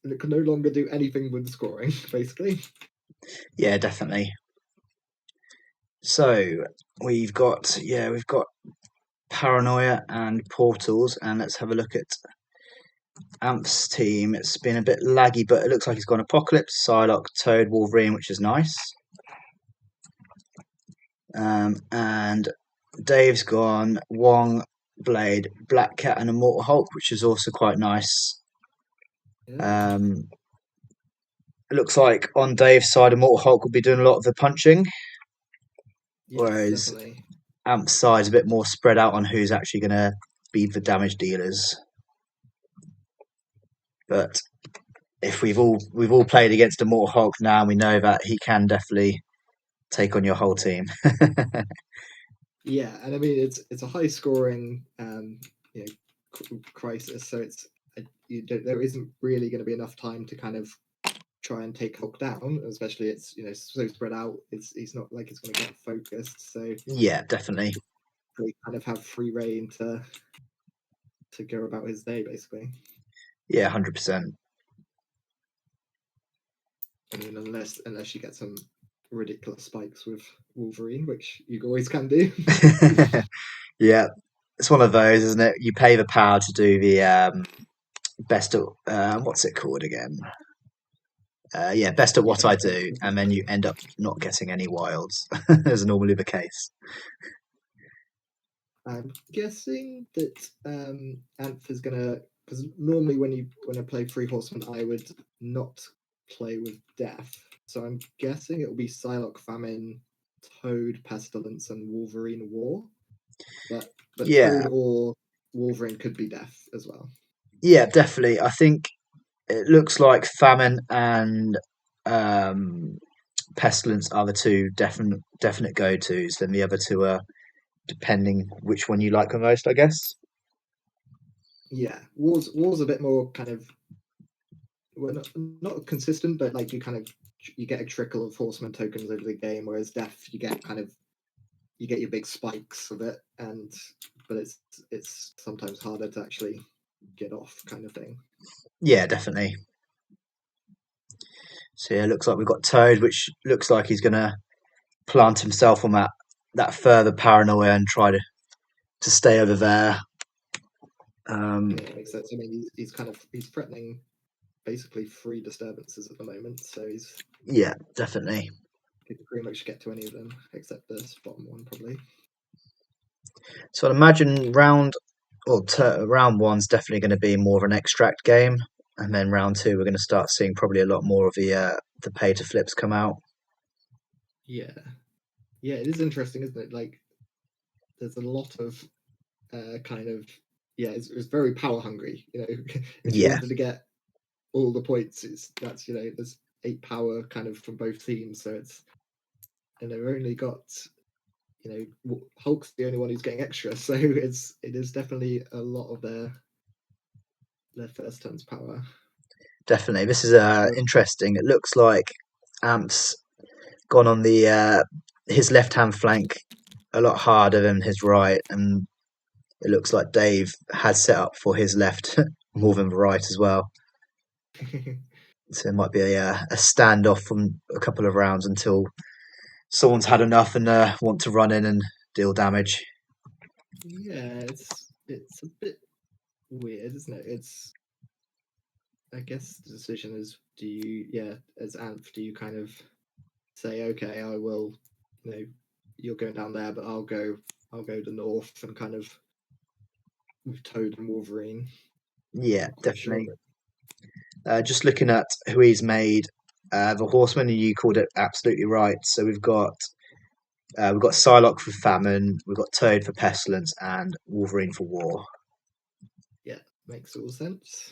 and it can no longer do anything with scoring, basically. Yeah, definitely. So we've got Paranoia and Portals, and let's have a look at Anth's team. It's been a bit laggy, but it looks like he's gone Apocalypse, Psylocke, Toad, Wolverine, which is nice. And Dave's gone Wong, Blade, Black Cat, and Immortal Hulk, which is also quite nice. Yeah. It looks like on Dave's side, Immortal Hulk will be doing a lot of the punching, Yes, whereas definitely. Amp's side is a bit more spread out on who's actually going to be the damage dealers. But if we've all played against Immortal Hulk now, we know that he can definitely take on your whole team. Yeah, and I mean it's a high scoring you know crisis, so there isn't really going to be enough time to kind of try and take Hulk down, especially it's so spread out. He's not like it's going to get focused, so Yeah, definitely. they kind of have free reign to go about his day, basically. Yeah, 100%. I mean, unless you get some ridiculous spikes with Wolverine, which you always can do. Yeah, it's one of those, isn't it? You pay the power to do the best at what's it called again? Yeah, best at Yeah, what I do, and then you end up not getting any wilds, as normally the case. I'm guessing that Anth is gonna, because normally when I play Three Horsemen, I would not play with Death. So I'm guessing it will be Psylocke, Famine, Toad, Pestilence, and Wolverine War. But Yeah, Toad or Wolverine could be Death as well. yeah, definitely. I think it looks like famine and um, pestilence are the two definite go tos. Then the other two are depending which one you like the most, I guess. Yeah, War's a bit more kind of, well, not consistent, but like you get a trickle of Horseman tokens over the game, whereas Death you get your big spikes of it, but it's sometimes harder to actually get off, kind of thing. Yeah, definitely. So yeah, it looks like we've got Toad, which looks like he's gonna plant himself on that further paranoia and try to stay over there. Yeah, it makes sense. I mean, he's threatening basically three disturbances at the moment, so Yeah, definitely. he can pretty much get to any of them except the bottom one, probably. So I'd imagine round one's definitely going to be more of an extract game, and then round two we're going to start seeing probably a lot more of the pay to flips come out. Yeah, yeah, it is interesting, isn't it? Like, there's a lot of kind of yeah, it's very power hungry. If you Yeah, wanted to get all the points, that's there's 8 power kind of from both teams, so and they've only got Hulk's the only one who's getting extra, so it is definitely a lot of their first turn's power. definitely. This is So interesting. It looks like Amp's gone on the his left hand flank a lot harder than his right, and it looks like Dave has set up for his left more than the right as well. So it might be a standoff from a couple of rounds until someone's had enough and want to run in and deal damage. yeah, it's a bit weird, isn't it? I guess the decision is, do you, yeah, as Anth, do you kind of say, okay, I will, you're going down there, but I'll go to north and kind of with Toad and Wolverine. Yeah, Not quite sure, definitely. but Just looking at who he's made, the Horseman, you called it absolutely right. So we've got Psylocke for Famine, we've got Toad for Pestilence, and Wolverine for War. yeah, makes all sense.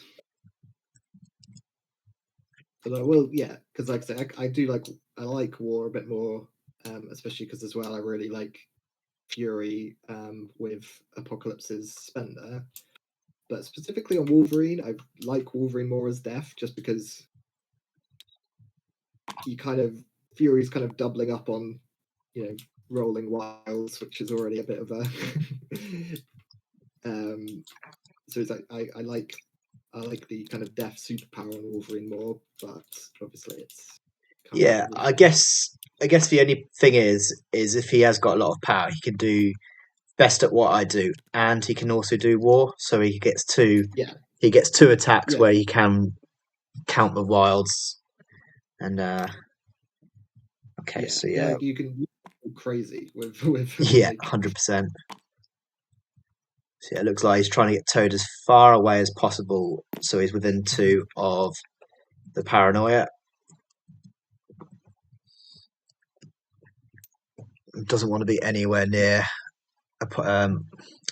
But I will, yeah, because like I say, I like War a bit more, especially because as well I really like Fury with Apocalypse's Spender. But specifically on Wolverine, I like Wolverine more as Death, just because he kind of Fury's kind of doubling up on, rolling wilds, which is already a bit of a so it's like I like I like the kind of death superpower on Wolverine more, but obviously it's can't have Yeah, I everything. guess the only thing is if he has got a lot of power, he can do best at what I do, and he can also do war. So Yeah, he gets two attacks yeah, where he can count the wilds. And okay, yeah. so Yeah, yeah, like you can go crazy with yeah, like 100%. So yeah, it looks like he's trying to get Toad as far away as possible, so he's within two of the paranoia. Doesn't want to be anywhere near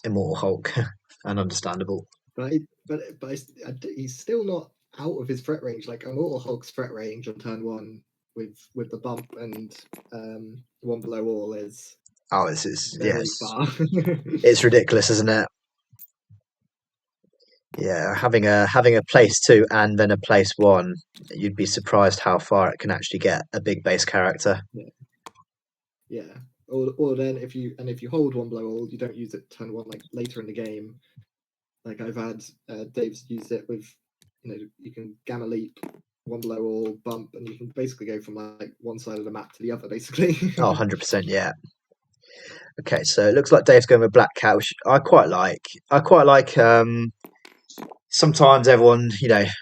Immortal Hulk, and understandable. he's still not out of his threat range. Like Immortal Hulk's threat range on turn one with the bump and one below all is Oh, it's very yes, far. it's ridiculous, isn't it? Yeah, having a place two and then a place one, you'd be surprised how far it can actually get a big base character. Yeah, yeah. Or then if you hold one below all, you don't use it turn one like later in the game. Like I've had Dave's used it with, you can gamma leap, one below all, bump, and you can basically go from like one side of the map to the other, basically. Oh, 100%, yeah. Okay, so it looks like Dave's going with Black Cat, which I quite like. I quite like. Sometimes everyone,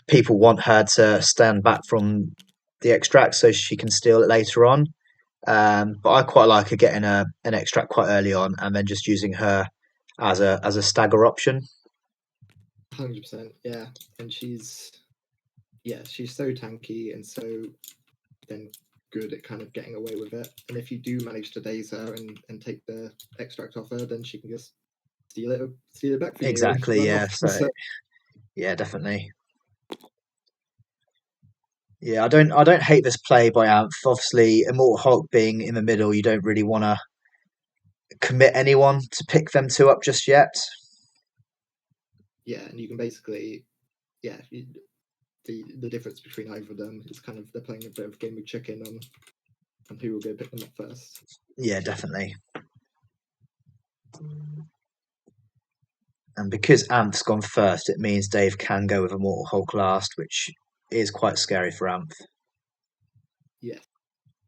people want her to stand back from the extract so she can steal it later on. But I quite like her getting an extract quite early on and then just using her as a stagger option. 100%, yeah. And she's so tanky and so then good at kind of getting away with it. And if you do manage to daze her and take the extract off her, then she can just steal it back from you and Exactly, run yeah. off. So So yeah, definitely. Yeah, I don't hate this play by Anth. Obviously, Immortal Hulk being in the middle, you don't really want to commit anyone to pick them two up just yet. yeah, and you can basically yeah, the difference between either of them is kind of they're playing a bit of game of chicken on who will go pick them up first. Yeah, definitely. And because Anth's gone first, it means Dave can go with Immortal Hulk last, which is quite scary for Anth. Yes,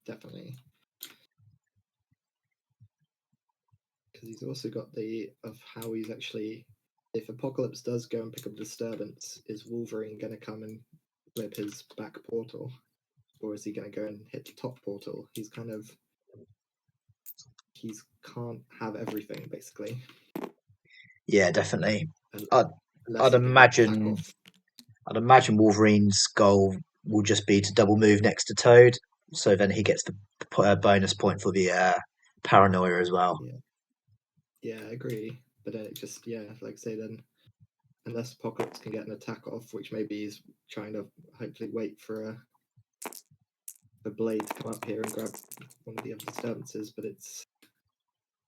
definitely. Because he's also got the of how he's actually if Apocalypse does go and pick up Disturbance, is Wolverine going to come and flip his back portal, or is he going to go and hit the top portal? He's can't have everything basically, Yeah, definitely. un- I'd, unless I'd he can get attack imagine off. I'd imagine Wolverine's goal will just be to double move next to Toad, so then he gets the bonus point for the paranoia as well. Yeah, yeah, I agree. But then it just like say then unless Apocalypse can get an attack off, which maybe he's trying to hopefully wait for a Blade to come up here and grab one of the other disturbances, but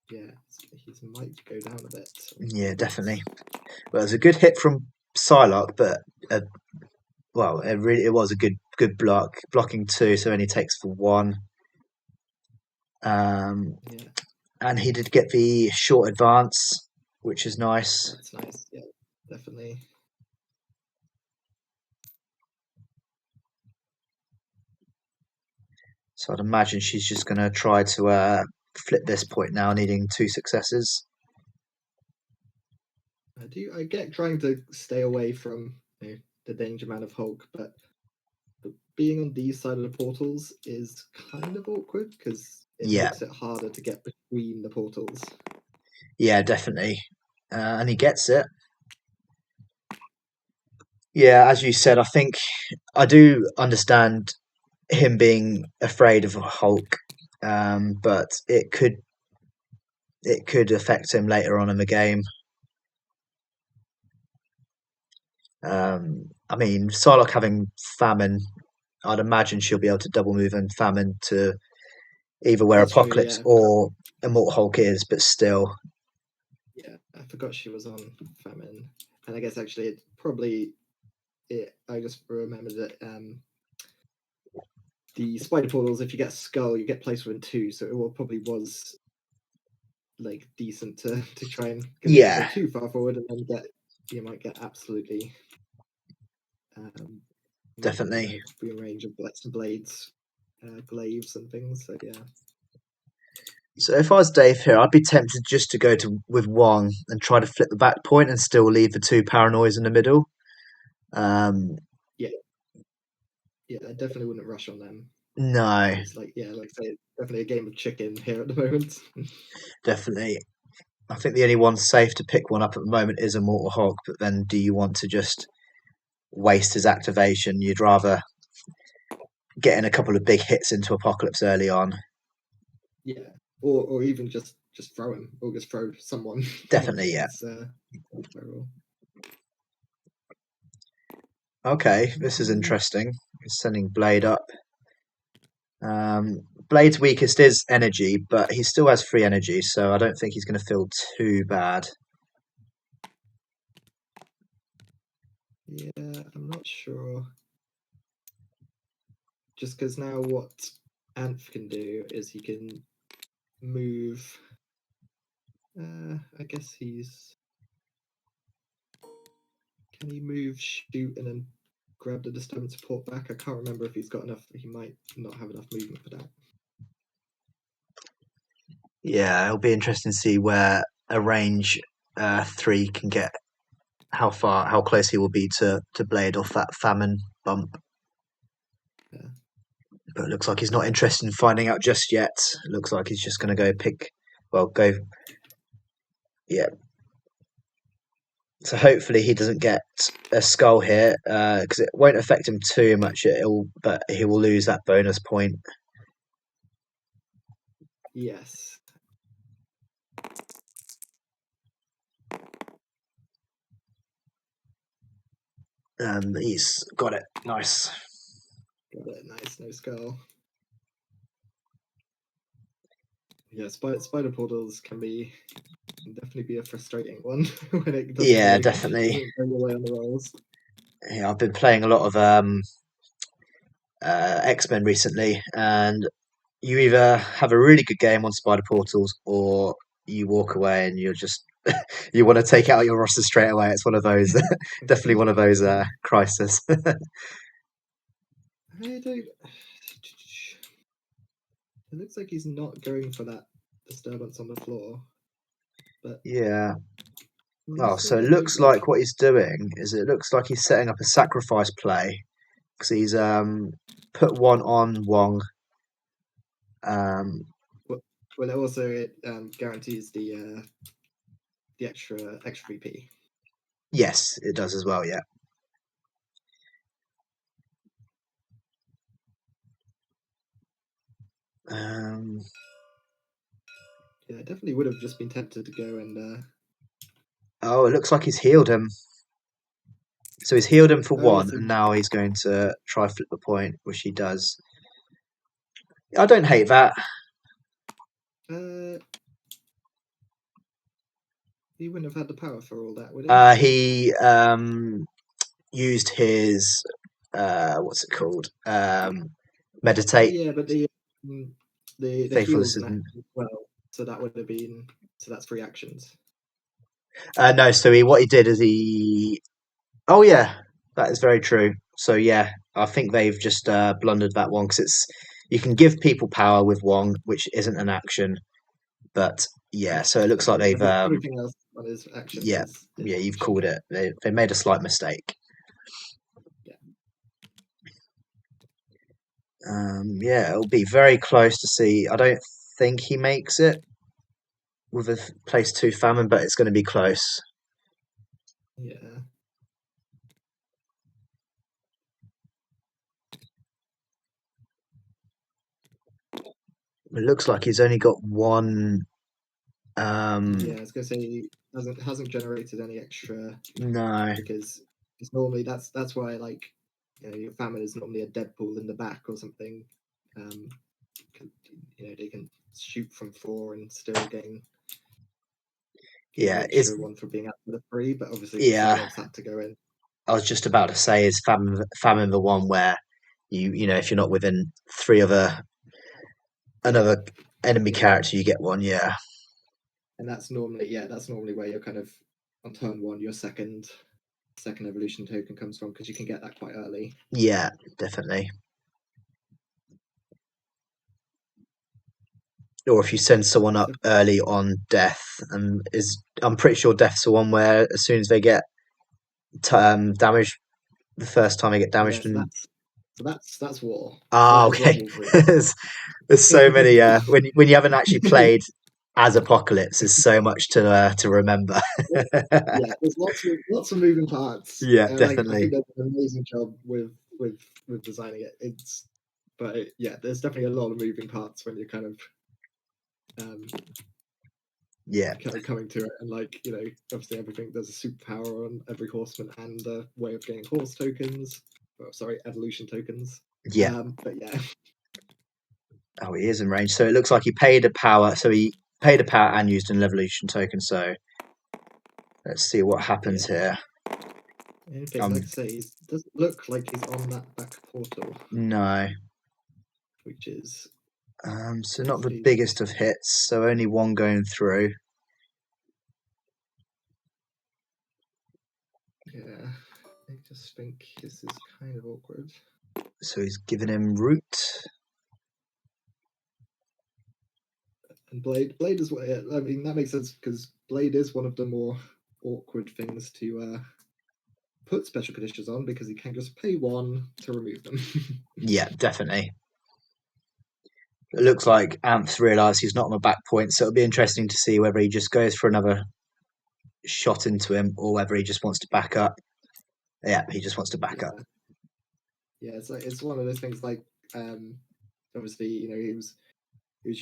he might go down a bit. Yeah, definitely. Well, it was a good hit from Psylocke, but uh, well, it was a good blocking two, so only takes for one. Um, Yeah, and he did get the short advance, which is nice. that's nice. Yeah, definitely. So I'd imagine she's just going to try to flip this point now, needing two successes. I get trying to stay away from the danger man of Hulk, but being on these side of the portals is kind of awkward because it Yeah, makes it harder to get between the portals. yeah, definitely. And he gets it. Yeah, as you said, I think I do understand him being afraid of Hulk, but it could affect him later on in the game. I mean, Psylocke having famine, I'd imagine she'll be able to double move and famine to either where That's true. Apocalypse Yeah, or Immortal Hulk is, but still, yeah. I forgot she was on famine, and I guess actually it probably it. I just remembered that the spider portals, if you get skull, you get placed within two, so it probably was like decent to try and because if you go yeah, too far forward and then you might get absolutely Maybe Definitely. be in range of like some blades, glaives and things. So yeah, So if I was Dave here, I'd be tempted just to go to with Wong and try to flip the back point and still leave the two paranoids in the middle. Um, yeah, yeah. I definitely wouldn't rush on them no, because, like, yeah, like I say, it's definitely a game of chicken here at the moment. definitely. I think the only one safe to pick one up at the moment is a Mortal Hog, but then do you want to just waste his activation? You'd rather get in a couple of big hits into Apocalypse early on. Yeah, or even just throw him, or just throw someone into Definitely, yeah. his barrel. Okay, this is Mm, interesting. He's sending Blade up. Blade's weakest is energy, but he still has free energy, so I don't think he's going to feel too bad. yeah, I'm not sure. Just because now what Anth can do is he can move. I guess can he move, shoot, and then grab the disturbance support back? I can't remember if he's got enough. He might not have enough movement for that. Yeah, it'll be interesting to see where a range 3 can get, how close he will be to Blade off that famine bump. Yeah, But it looks like he's not interested in finding out just yet. It looks like he's just going to go, yeah. So hopefully he doesn't get a skull here because it won't affect him too much. But he will lose that bonus point. yes, He's got it. Nice. got it. Nice, no skull. Yeah, spider portals can definitely be a frustrating one when it Yeah, definitely. doesn't go your way on the rolls. Yeah, I've been playing a lot of X-Men recently, and you either have a really good game on Spider Portals or you walk away and you're just you want to take out your roster straight away. It's one of those, definitely one of those Yeah, crises. I don't. It looks like he's not going for that disturbance on the floor, but Yeah. he may Oh, still so it get looks movement. like what he's doing is it looks like he's setting up a sacrifice play because he's put one on Wong. Um, Well, well, also it guarantees the extra VP. yes, it does as well. Yeah. Um, Yeah, I definitely would have just been tempted to go and. oh, it looks like he's healed him. So he's healed him for Oh yeah, one, so and now he's going to try flip the point, which he does. I don't hate that. uh, he wouldn't have had the power for all that, would he? He used his what's it called? Oh Meditate, yeah, but um, the faithfulness. heals an action as well, so that would have been that's 3 actions. No, so what he did is he. Oh yeah, that is very true. So yeah, I think they've just blundered that one because it's you can give people power with Wong, which isn't an action, but yeah. So it Yes, looks like they've everything else on his actions yeah, is yeah. an You've action. called it. They made a slight mistake. Yeah, Yeah, it'll be very close to see. I don't think he makes it with a place two famine, but it's going to be close. yeah, It looks like he's only got one. yeah. I was gonna say he hasn't generated any extra No, because it's normally that's why like your famine is normally a Deadpool in the back or something. Um, they can shoot from 4 and still gain the yeah, it's extra one for being out for the free, but obviously the yeah. silence had to go in. I was just about to say is famine the one where you know if you're not within three of Yeah, another enemy yeah, character, you get one. Yeah, and that's normally where you're kind of on turn 1, you're second. second evolution token comes from, because you can get that quite early. Yeah, definitely. Or if you send someone up early on death, and I'm pretty sure death's the one where as soon as they get damaged, the first time they get damaged, Yeah, and that's war. So that is not okay, Wolverine. there's so many. When you haven't actually played as Apocalypse, there's so much to remember. Yeah, there's lots of moving parts. Yeah, I definitely. think they did an amazing job with designing it. Yeah, there's definitely a lot of moving parts when you're kind of um, Yeah, coming to it, and obviously everything, there's a superpower on every horseman and a way of getting horse tokens. Oh, sorry, evolution tokens. yeah. But yeah, Oh, he is in range. So it looks like he paid a power. So he paid a power and used an evolution token. So let's see what happens yeah. here. Okay, like I say, he doesn't look like he's on that back portal, No. which is So not the biggest of hits. So only one going through. Yeah, I just think this is kind of awkward. So he's given him root. And Blade is what I mean. That makes sense because Blade is one of the more awkward things to put special conditions on, because you can just pay one to remove them. Yeah, definitely. It looks like Anth realised he's not on the back point, so it'll be interesting to see whether he just goes for another shot into him or whether he just wants to back up. Yeah, he just wants to back up. Yeah, it's one of those things. Obviously, he was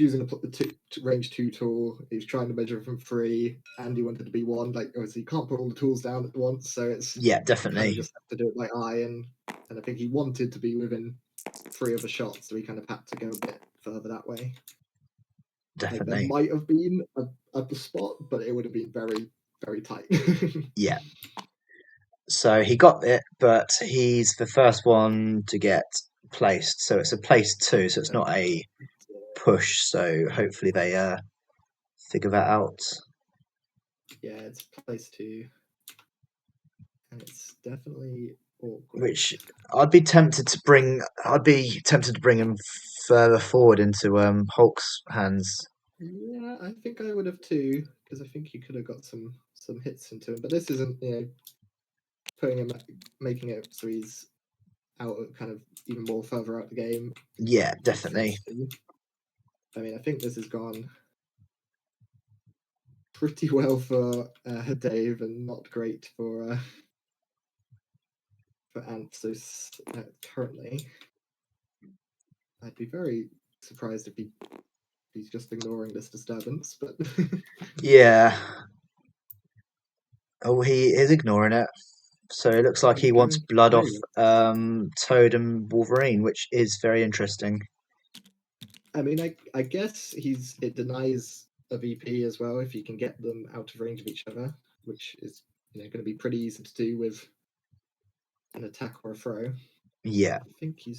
using the range 2 tool. He was trying to measure from 3, and he wanted to be 1. Obviously, you can't put all the tools down at once, so Yeah, you kind of definitely. just have to do it by eye. And I think he wanted to be within 3 of a shot, so he kind of had to go a bit further that way. There Definitely. might have been a spot, but it would have been very, very tight. Yeah. So he got it, but he's the first one to get placed. So it's a place 2, so it's not a push. So hopefully they figure that out. Yeah, it's place 2, and it's definitely awkward. Which I'd be tempted to bring. I'd be tempted to bring him further forward into Hulk's hands. Yeah, I think I would have too, because I think he could have got some hits into him. But this isn't, putting him, making it so he's out of kind of even more further out the game. Yeah, definitely. I mean, I think this has gone pretty well for Dave, and not great for Anth. So currently, I'd be very surprised if he's just ignoring this disturbance. But Yeah. Oh, he is ignoring it. So it looks like he's he wants going blood off through. Toad and Wolverine, which is very interesting. I mean, I guess it denies a VP as well if you can get them out of range of each other, which is going to be pretty easy to do with an attack or a throw. Yeah. I think he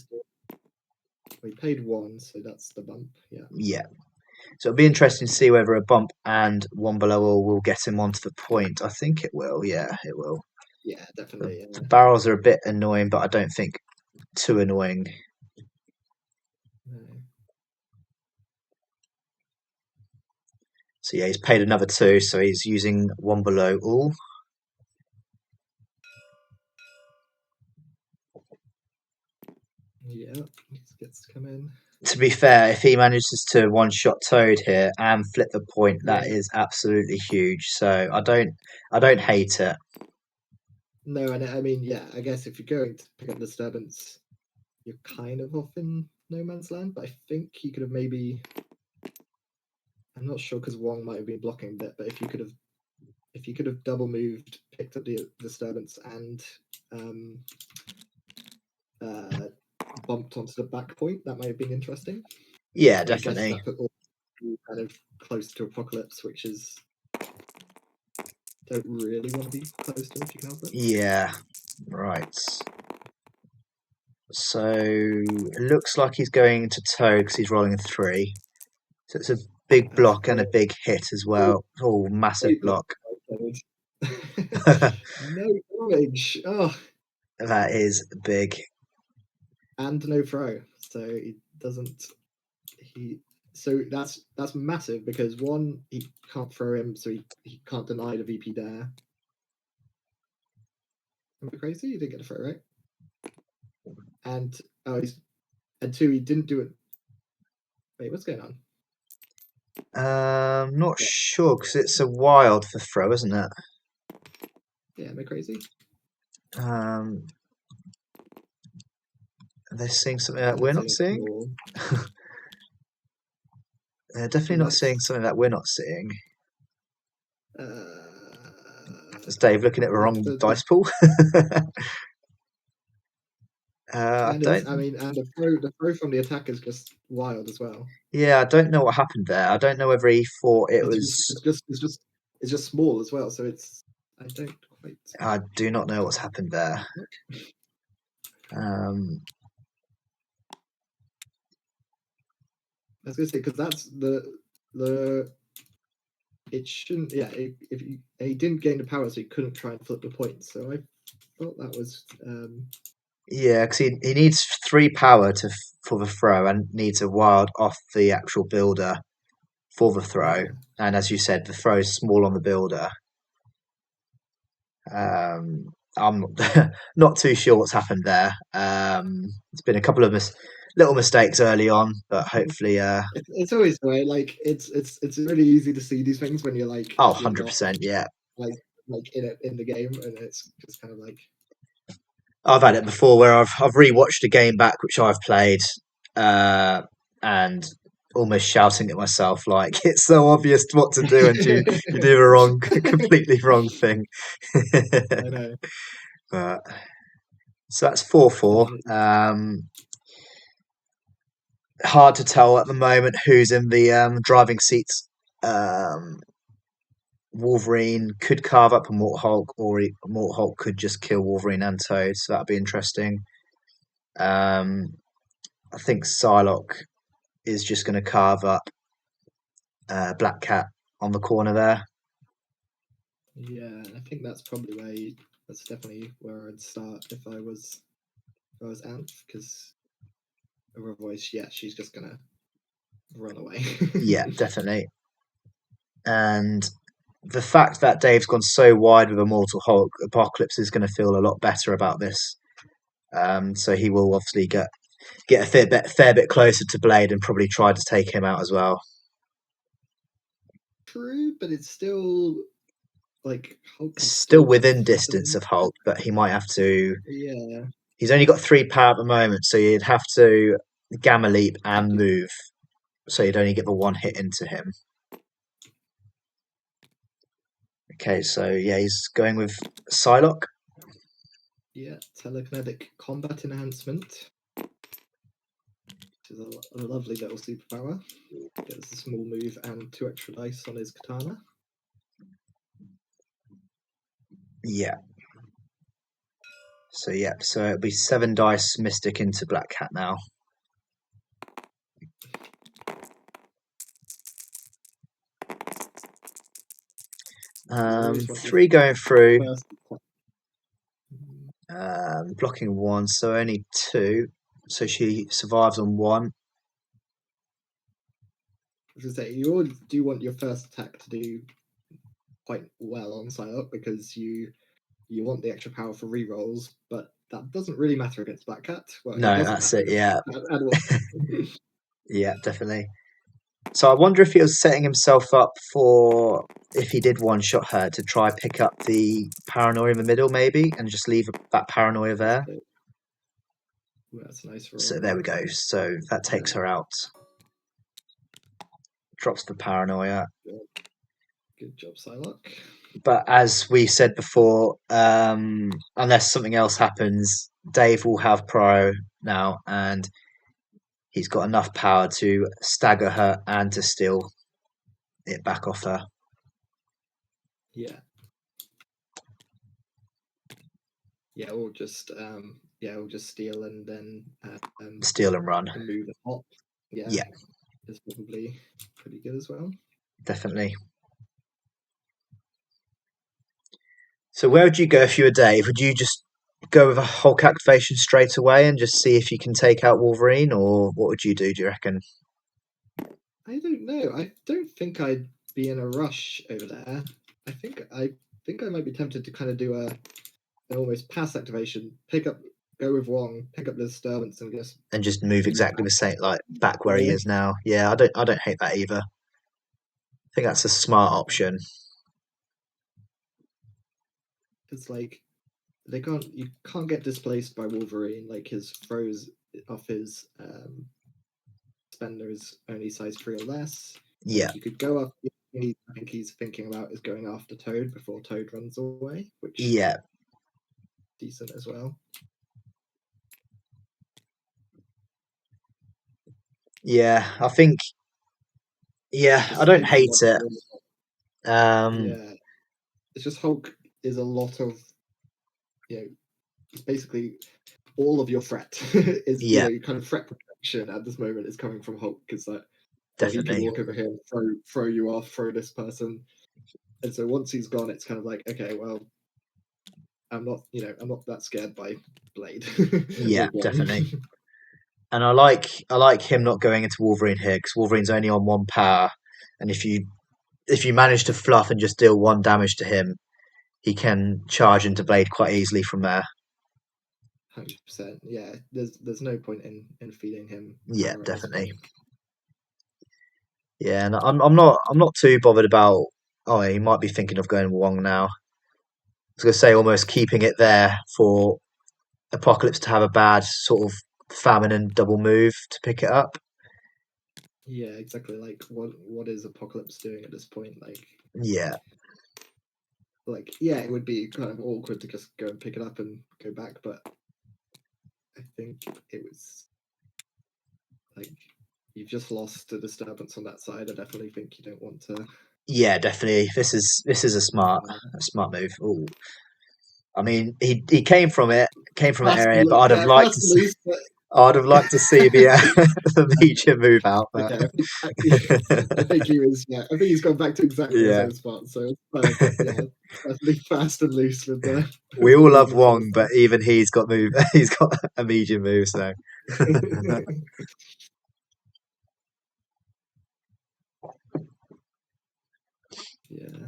paid 1, so that's the bump. Yeah. Yeah. So it'll be interesting to see whether a bump and one below all will get him onto the point. I think it will. Yeah, it will. Yeah, definitely. The barrels are a bit annoying, but I don't think too annoying. No. So yeah, he's paid another 2, so he's using one below all. Yeah, he gets to come in. To be fair, if he manages to one-shot Toad here and flip the point, that Yeah. is absolutely huge. So I don't hate it. No, and I mean, yeah, I guess if you're going to pick up disturbance, you're kind of off in no man's land. But I think he could have maybe. I'm not sure, because Wong might have been blocking a bit, but if you could have double moved, picked up the disturbance, and bumped onto the back point, that might have been interesting. Yeah, But I guess definitely. that put all kind of close to Apocalypse, which is don't really want to be close to if you can help it. Yeah, right. So it looks like he's going to Toad because he's rolling a 3. So it's a big block and a big hit as well. Oh, massive block. No damage. Oh, That is big. and no throw. So he doesn't. He. So that's massive because one, he can't throw him, so he can't deny the VP there. Am I crazy? You didn't get a throw, right? And and two, he didn't do it. Wait, what's going on? Not sure because it's a wild for throw, isn't it? Yeah, am I crazy? Um, they're seeing something that I'm we're not not saying it's seeing. small. They're definitely So not that's seeing something that we're not seeing. uh, Is Dave looking at the like wrong the dice pool? I and it's, don't. I mean, and the throw from the attack is just wild as well. Yeah, I don't know what happened there. I don't know whether he thought it It's just was. it's just small as well. So it's, I don't quite. I do not know what's happened there. Um, I was gonna say because that's the it shouldn't, yeah, if he didn't gain the power, so he couldn't try and flip the points. So I thought that was yeah, because he needs 3 power for the throw and needs a wild off the actual builder for the throw. yeah. And as you said, the throw is small on the builder. I'm not too sure what's happened there. It's been a couple of little mistakes early on, but hopefully, It's always the way. Like it's really easy to see these things when you're like oh, you're not 100%, yeah. like in it in the game, and it's just kind of like I've had it before where I've rewatched a game back which I've played, uh, and almost shouting at myself like it's so obvious what to do, and you do the wrong, completely wrong thing. I know. But, so that's 4-4. And Hard to tell at the moment who's in the driving seats. Um, Wolverine could carve up a Morthulk, or Morthulk could just kill Wolverine and Toad, so that'd be interesting. Um, I think Psylocke is just going to carve up Black Cat on the corner there. yeah, I think that's probably that's definitely where I'd start if I was Anth, because otherwise, yeah, she's just gonna run away. Yeah, definitely. And the fact that Dave's gone so wide with Immortal Hulk, Apocalypse is going to feel a lot better about this. So he will obviously get a fair bit closer to Blade and probably try to take him out as well. True, but it's still like Hulk can Still still within flatten distance him. of Hulk, but he might have to. Yeah, He's only got 3 power at the moment, so you'd have to Gamma Leap I and do. move, so you'd only get the one hit into him. Okay, so yeah, he's going with Psylocke. Yeah, telekinetic combat enhancement, which is a lovely little superpower. Gets a small move and 2 extra dice on his katana. Yeah. So yeah, so it'll be 7 dice Mystic into Black Cat now. You always want your 3 going through, first. blocking 1, so only 2. So she survives on 1. I was say you always do want your first attack to do quite well on Psylocke because you want the extra power for rerolls, but that doesn't really matter against Black Cat. Well, it No, doesn't that's matter it. against Yeah, Black Cat at all. yeah, definitely. So I wonder if he was setting himself up for if he did one shot her to try pick up the paranoia in the middle, maybe, and just leave that paranoia there. That's a nice So there we roll. go. So that takes Uh, her out. Drops the paranoia. good job, Psylocke. But as we said before, unless something else happens, Dave will have Pro now, and he's got enough power to stagger her and to steal it back off her. Yeah. Yeah, we'll just steal and then Steal and run. move and hop. Yeah, Yeah, is probably pretty good as well. definitely. So where would you go if you were Dave? Would you just go with a Hulk activation straight away and just see if you can take out Wolverine, or what would you do? Do you reckon? I don't know. I don't think I'd be in a rush over there. I think I might be tempted to kind of do an almost pass activation, go with Wong, pick up the disturbance, and just And just move move exactly back. the same, like back where he Yeah, is now. Yeah, I don't hate that either. I think that's a smart option. it's like you can't get displaced by Wolverine. Like his throws off his spender is only size 3 or less. Yeah, Like you could go up. I think he's thinking about is going after Toad before Toad runs away, which yeah, decent as well. yeah. I think, It's yeah, I just don't Hulk a hate lot it. more. Um, Yeah, it's just Hulk is a lot of it's basically all of your threat is yeah, your kind of threat protection at this moment is coming from Hulk because that he can definitely. walk over here, throw you off, throw this person, and so once he's gone, it's kind of like okay, well, I'm not that scared by Blade Yeah, or Wong. definitely. And I like him not going into Wolverine here because Wolverine's only on one power, and if you manage to fluff and just deal one damage to him, he can charge into Blade quite easily from there. 100%. Yeah, there's no point in feeding him Yeah, power at this definitely. point. Yeah, and I'm not too bothered about. Oh, he might be thinking of going Wong now. I was gonna say almost keeping it there for Apocalypse to have a bad sort of famine and double move to pick it up. Yeah, exactly. Like what is Apocalypse doing at this point? Yeah, Yeah, it would be kind of awkward to just go and pick it up and go back, but I think it was like you've just lost a disturbance on that side. I definitely think you don't want to. yeah, definitely. This is a smart Uh, a smart move. Ooh. I mean, he came from an fast area, and but I'd have yeah, liked fast to and see, loose. But I'd have liked to see the the Meteor move out, but okay, I think he was. Yeah, I think he's gone back to exactly the yeah, same spot. So it's perfect. Yeah, definitely fast and loose with we the all love movements on the Wong, but side. even he's got move. He's got a medium move, so Yeah.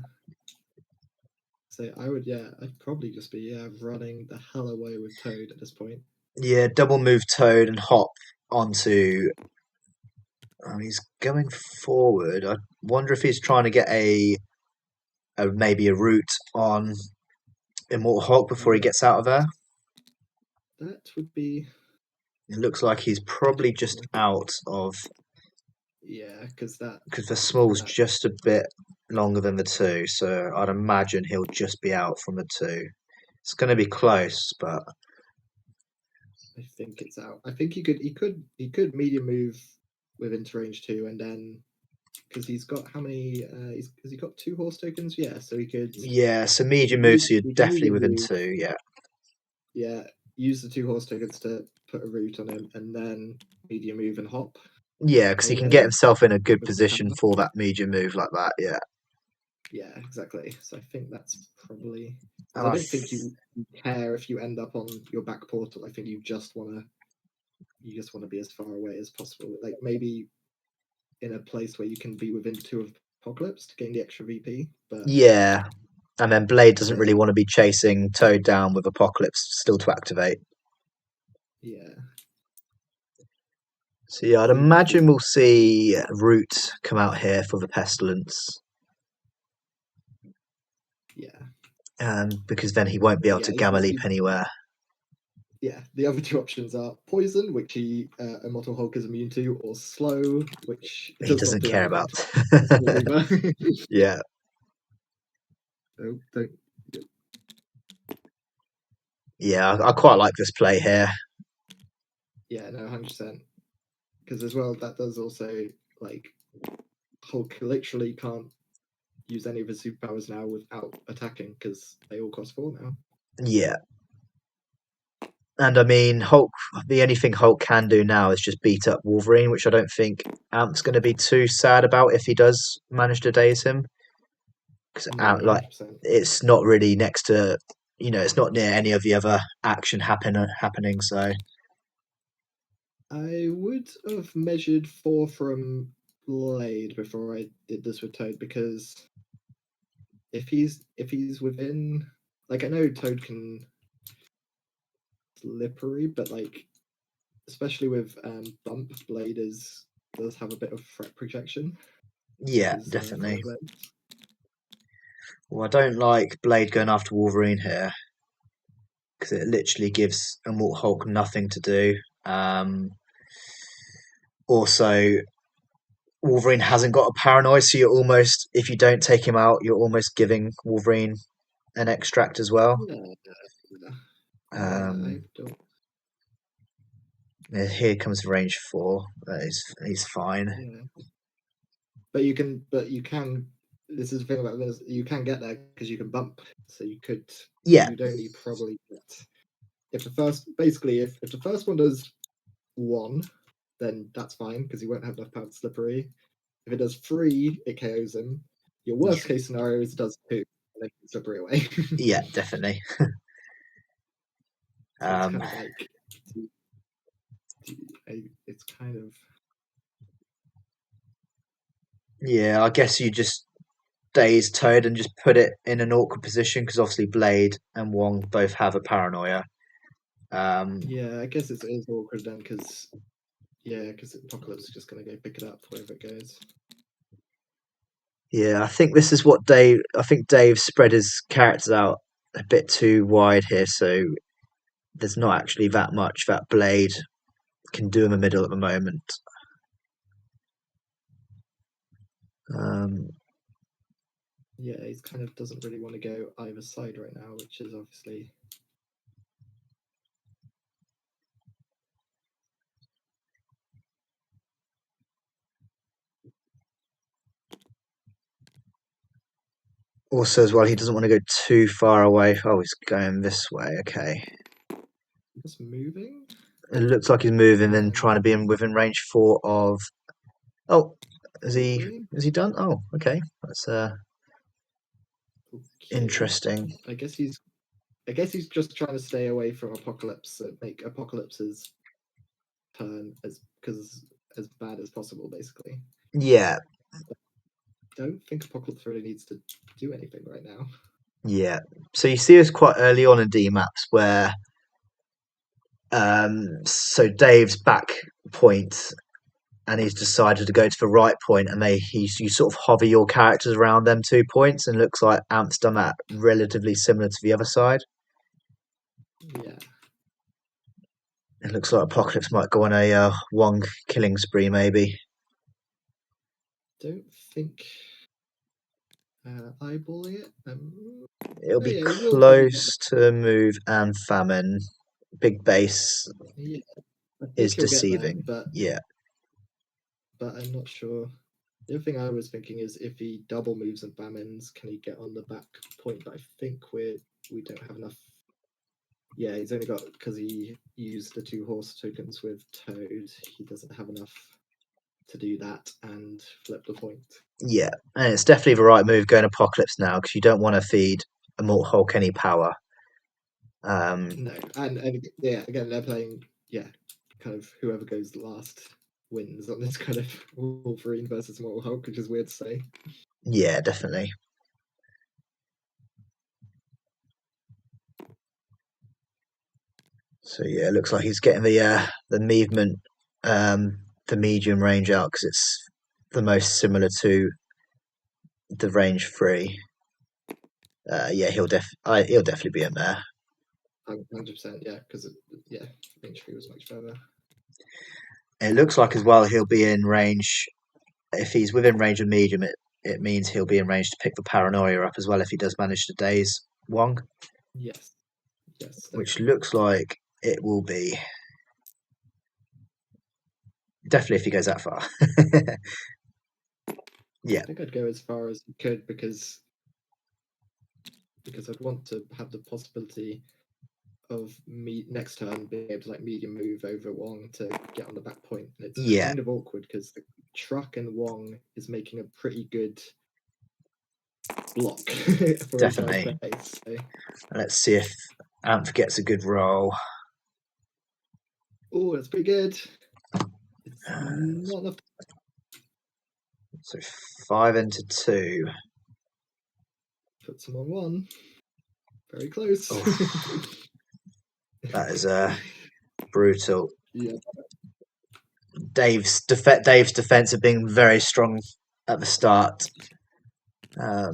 So I would, yeah, I'd probably just be running the hell away with Toad at this point. yeah, double move Toad and hop onto. He's going forward. I wonder if he's trying to get a maybe a route on Immortal Hulk before he Yeah, gets out of there. that would be It looks like he's probably just interesting. out of Yeah, because that because the small's that just a bit longer than the two, so I'd imagine he'll just be out from the two. It's going to be close, but I think it's out. I think he could medium move with into range two, and then because he's got how many? Has he got 2 horse tokens? Yeah, so yeah, so medium move, so you're he could definitely medium within move. two. Yeah, Yeah, use the 2 horse tokens to put a route on him, and then medium move and hop yeah, because he can get away himself in a good with the position power. for that medium move like that. Yeah, Yeah, exactly. So I think that's probably because and I I don't think you care if you end up on your back portal. I think you just want to be as far away as possible. Like maybe in a place where you can be within 2 of Apocalypse to gain the extra VP. But yeah, and then Blade doesn't yeah, really want to be chasing Toad down with Apocalypse still to activate. yeah, So yeah, I'd so you could imagine just we'll see Root come out here for the Pestilence, yeah, because then he won't be able yeah. to Gamma Leap anywhere. The other 2 options are Poison, which Immortal Hulk is immune to, or Slow, which it He does not doesn't do care anything about. to Pestilence either. Yeah, So don't yeah, I quite like this play here. Yeah, no, 100%. Because as well, that does also like Hulk literally can't use any of his superpowers now without attacking because they all cost 4 now. Yeah, and I mean Hulk. The only thing Hulk can do now is just beat up Wolverine, which I don't think Anth's going to be too sad about if he does manage to daze him. because No, like 100%. it's not really next to, it's not near any of the other action happening. So I would have measured 4 from Blade before I did this with Toad, because if he's within, like, I know Toad can slippery, but like especially with Bump, Blade does have a bit of threat projection with yeah, his definitely. front legs. Well, I don't like Blade going after Wolverine here because it literally gives Immortal Hulk nothing to do. Also, Wolverine hasn't got a paranoid, so you're almost, if you don't take him out, you're almost giving Wolverine an extract as well. Yeah, yeah, yeah. I Um, don't. Here comes range 4. He's fine. Yeah, but you can. This is the thing about this. You can get there because you can bump. So you could. Yeah, You'd only probably get, if the first, basically, if the first one does 1, then that's fine because he won't have enough power to slippery. If it does 3, it KOs him. Your worst case scenario is it does 2, and then you can slippery away. yeah, definitely. So it's Um, kind of like, it's kind of, yeah, I guess you just daze Toad and just put it in an awkward position because obviously Blade and Wong both have a paranoia. Um, yeah. I guess it is awkward then because, yeah, because Apocalypse is just gonna go pick it up wherever it goes. yeah, I think this is what Dave. I think Dave spread his characters out a bit too wide here, so there's not actually that much that Blade can do in the middle at the moment. Um, Yeah, he's kind of doesn't really want to go either side right now, which is obviously, Also, as well, he doesn't want to go too far away. Oh, he's going this way. Okay, just moving. it looks like he's moving and And trying to be within range 4 of. Oh, is he? Wolverine. Is he done? Oh, okay. That's Okay, interesting. I guess he's just trying to stay away from Apocalypse, make Apocalypse's turn as bad as possible, basically. Yeah, Don't think Apocalypse really needs to do anything right now. yeah. So you see this quite early on in D maps where so Dave's back point and he's decided to go to the right point and you sort of hover your characters around them 2 points and looks like Anth's done that relatively similar to the other side. Yeah, It looks like Apocalypse might go on a Wong killing spree maybe. don't think eyeballing it. It'll Oh be yeah, he will probably get close to move and famine. Big base there. Yeah, I think is he'll get there, deceiving. but Yeah. I'm not sure. The other thing I was thinking is if he double moves and famines, can he get on the back point? But I think we don't have enough. Yeah, he's only got, because he used the 2 horse tokens with Toad. He doesn't have enough to do that and flip the point. Yeah, and it's definitely the right move going Apocalypse now because you don't want to feed Immortal Hulk any power. No, and yeah, again they're playing, yeah, kind of whoever goes last wins on this kind of Wolverine versus Mortal Hulk, which is weird to say. Yeah, definitely. So yeah, it looks like he's getting the movement, the medium range out because it's the most similar to the range 3. Yeah, he'll definitely be in there. 100%, yeah, because yeah, range 3 was much further. It looks like as well he'll be in range. If he's within range of medium, it means he'll be in range to pick the paranoia up as well if he does manage to daze Wong, Yes, yes, which definitely. looks like it will be. Definitely if he goes that far. I Yeah, think I'd go as far as you could because I'd want to have the possibility of me next turn being able to like medium move over Wong to get on the back point. And it's yeah, kind of awkward because the truck and Wong is making a pretty good block for Definitely. retail space. So. Let's see if Anth gets a good roll. Oh, that's pretty good. It's not enough. So 5 into 2. Puts him on 1. Very close. That is brutal. Yeah. Dave's defense have been very strong at the start. Yeah,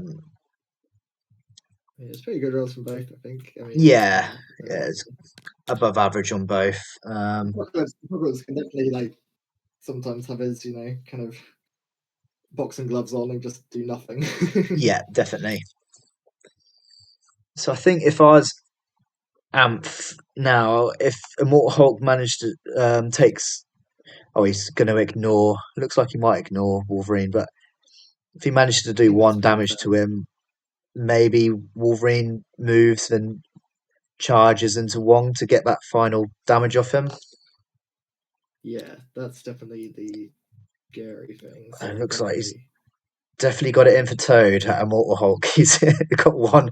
it's pretty good rolls from both, I think. I mean, Yeah, it's above average on both. Hogwarts can definitely like sometimes have his, kind of boxing gloves on and just do nothing. Yeah, definitely. So I think if I was Anth now, if Immortal Hulk managed to takes, he's going to ignore. Looks like he might ignore Wolverine, but if he manages to I do think that's one fairly damage fair. to him, maybe Wolverine moves and charges into Wong to get that final damage off him. Yeah, that's definitely the scary thing. So And it looks like he's definitely. definitely got it in for Toad at Immortal Hulk. He's got one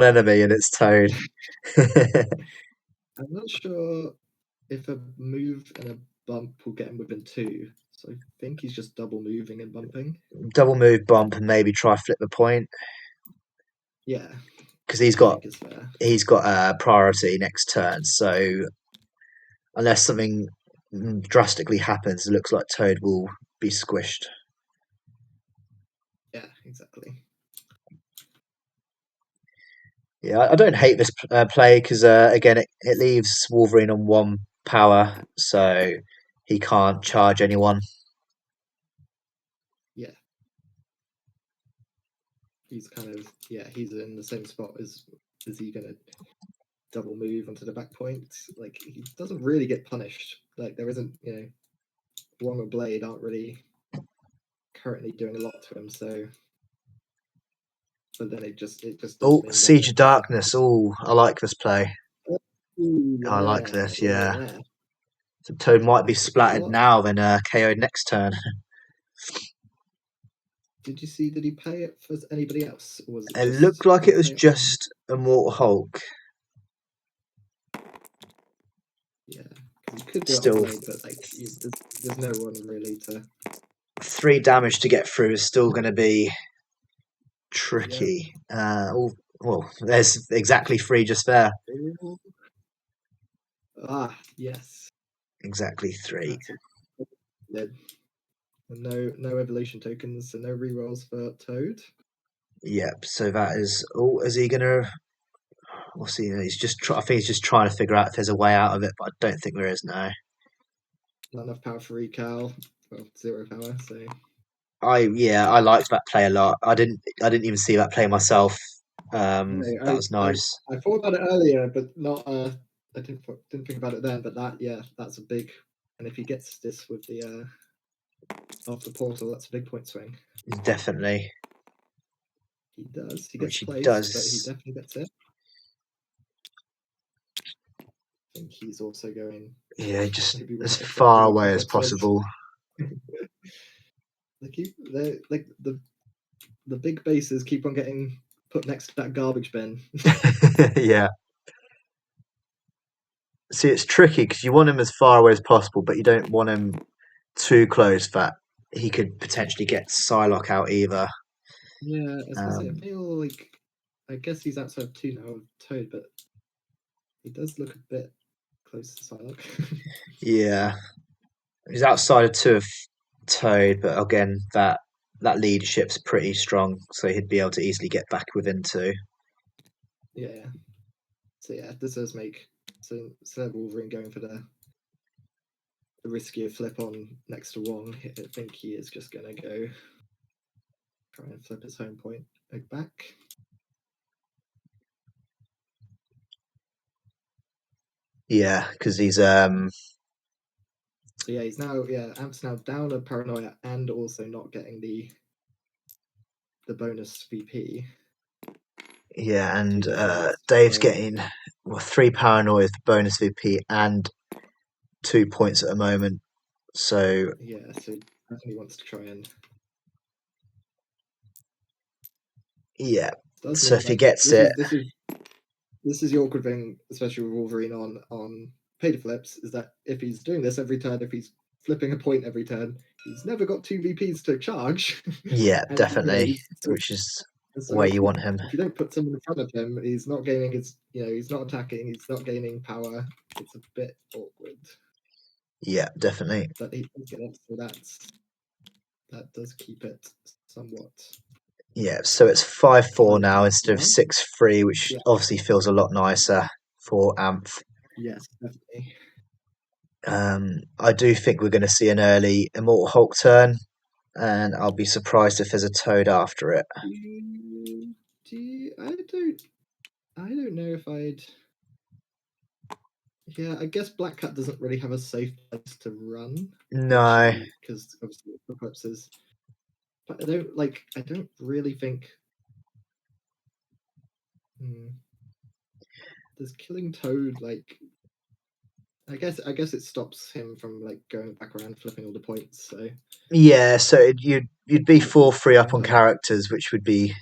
enemy, and it's Toad. I'm not sure if a move and a bump will get him within 2. So I think he's just double moving and bumping. Double move, bump, and maybe try flip the point Yeah, because which I think is fair. he's got a priority next turn. So unless something drastically happens, it looks like Toad will be squished. Yeah, exactly. Yeah, I don't hate this play because again, it leaves Wolverine on 1 power, so he can't charge anyone. Yeah, he's kind of he's in the same spot as is he gonna double move onto the back point? Like he doesn't really get punished. Like there isn't Wong or Blade aren't really currently doing a lot to him. So, but then it just does Oh, mean that Siege of it's. Darkness. Oh, I like this play. Ooh, I like yeah, this. Yeah, yeah. so Toad might be That's a good splattered block. now, then KO'd next turn. Did you see? Did he pay it for anybody else, or was it It just? looked like Did it he was pay it on? just Immortal Hulk. Yeah, because you could do it on Still, Blade, but like there's no one really to. 3 damage to get through is still going to be Yeah. tricky. Well, there's exactly 3 just there. Ooh. Ah, yes. Exactly 3. That's a good. No evolution tokens, so no rerolls for Toad. Yep. So that is. Oh, is he gonna? What's he? He's just. I think he's just trying to figure out if there's a way out of it, but I don't think there is now. Not enough power for recal. Well, 0 power, so. I liked that play a lot. I didn't even see that play myself. That I, was I, nice. I thought about it earlier, but not. I didn't think about it then. But that's a big. And if he gets this with the off the portal, that's a big point swing. Definitely, He does. He which gets he placed, but he does. definitely gets it. I think he's also going. Yeah, just Maybe as wants to flip far the away as boxes. possible. They like the big bases keep on getting put next to that garbage bin. Yeah. See, it's tricky because you want him as far away as possible, but you don't want him too close that he could potentially get Psylocke out either. Yeah, I was gonna say, I Um, feel like I guess he's outside of 2 now of Toad, but he does look a bit close to Psylocke. yeah, he's outside of 2 of Toad, but again, that leadership's pretty strong, so he'd be able to easily get back within 2. Yeah. So yeah, this does make so Wolverine going for the riskier flip on next to Wong. I think he is just gonna go try and flip his home point back. Yeah, because he's So yeah, Amp's now down a paranoia and also not getting the bonus VP. and 2 points. Dave's So getting 3 paranoia for bonus VP and 2 points at the moment. So yeah, so definitely wants to try and. Yeah. Does So mean if he like gets this it, is this is this is the awkward thing, especially with Wolverine on pay flips, is that if he's doing this every turn, if he's flipping a point every turn, he's never got two VPs to charge, yeah, and definitely, he's which is and so where you want him. if you don't put someone in front of him, he's not gaining his he's not attacking, he's not gaining power. It's a bit awkward, Yeah, definitely. but he does get it, so that does keep it somewhat Yeah, so it's 5-4 now fighting instead of now. 6-3, which Yeah, obviously feels a lot nicer for Anth. yes, definitely. I do think we're going to see an early Immortal Hulk turn, and I'll be surprised if there's a Toad after it. I don't know if I'd. Yeah, I guess Black Cat doesn't really have a safe place to run, which No. because obviously Apocalypse is. But I don't really think. Hmm, does killing Toad like? I guess it stops him from like going back around flipping all the points. So Yeah, so you'd be 4-3 up on uh, characters, which would be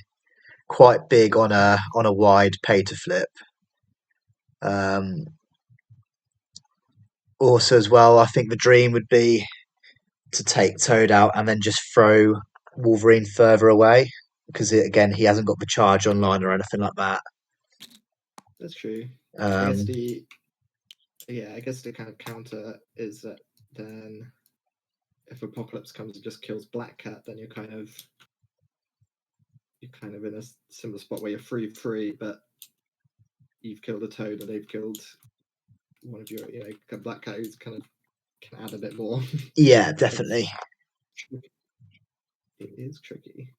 quite big on yeah, a wide pay to flip. Um, Also, as well, I think the dream would be to take Toad out and then just throw Wolverine further away because again he hasn't got the charge online or anything like that. that's true. I guess Um, the kind of counter is that then if Apocalypse comes and just kills Black Cat, then you're kind of in a similar spot where you're free, but you've killed a Toad and they've killed one of your, Black Cat who's kind of can add a bit more. yeah, it's definitely. it is tricky.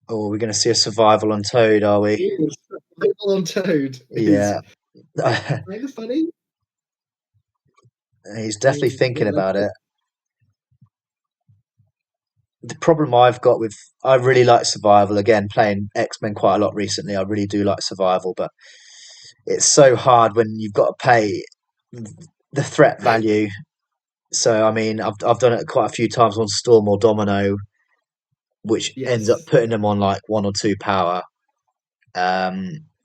Oh, we're going to see a survival on Toad, are we? Ooh, survival on Toad is Yeah, kind of funny. he's I definitely mean, thinking about it. The problem I've got with I really like survival. Again, playing X-Men quite a lot recently, I really do like survival, but it's so hard when you've got to pay the threat value. So I mean, I've done it quite a few times on Storm or Domino, which ends up Yes, putting them on like 1 or 2 power,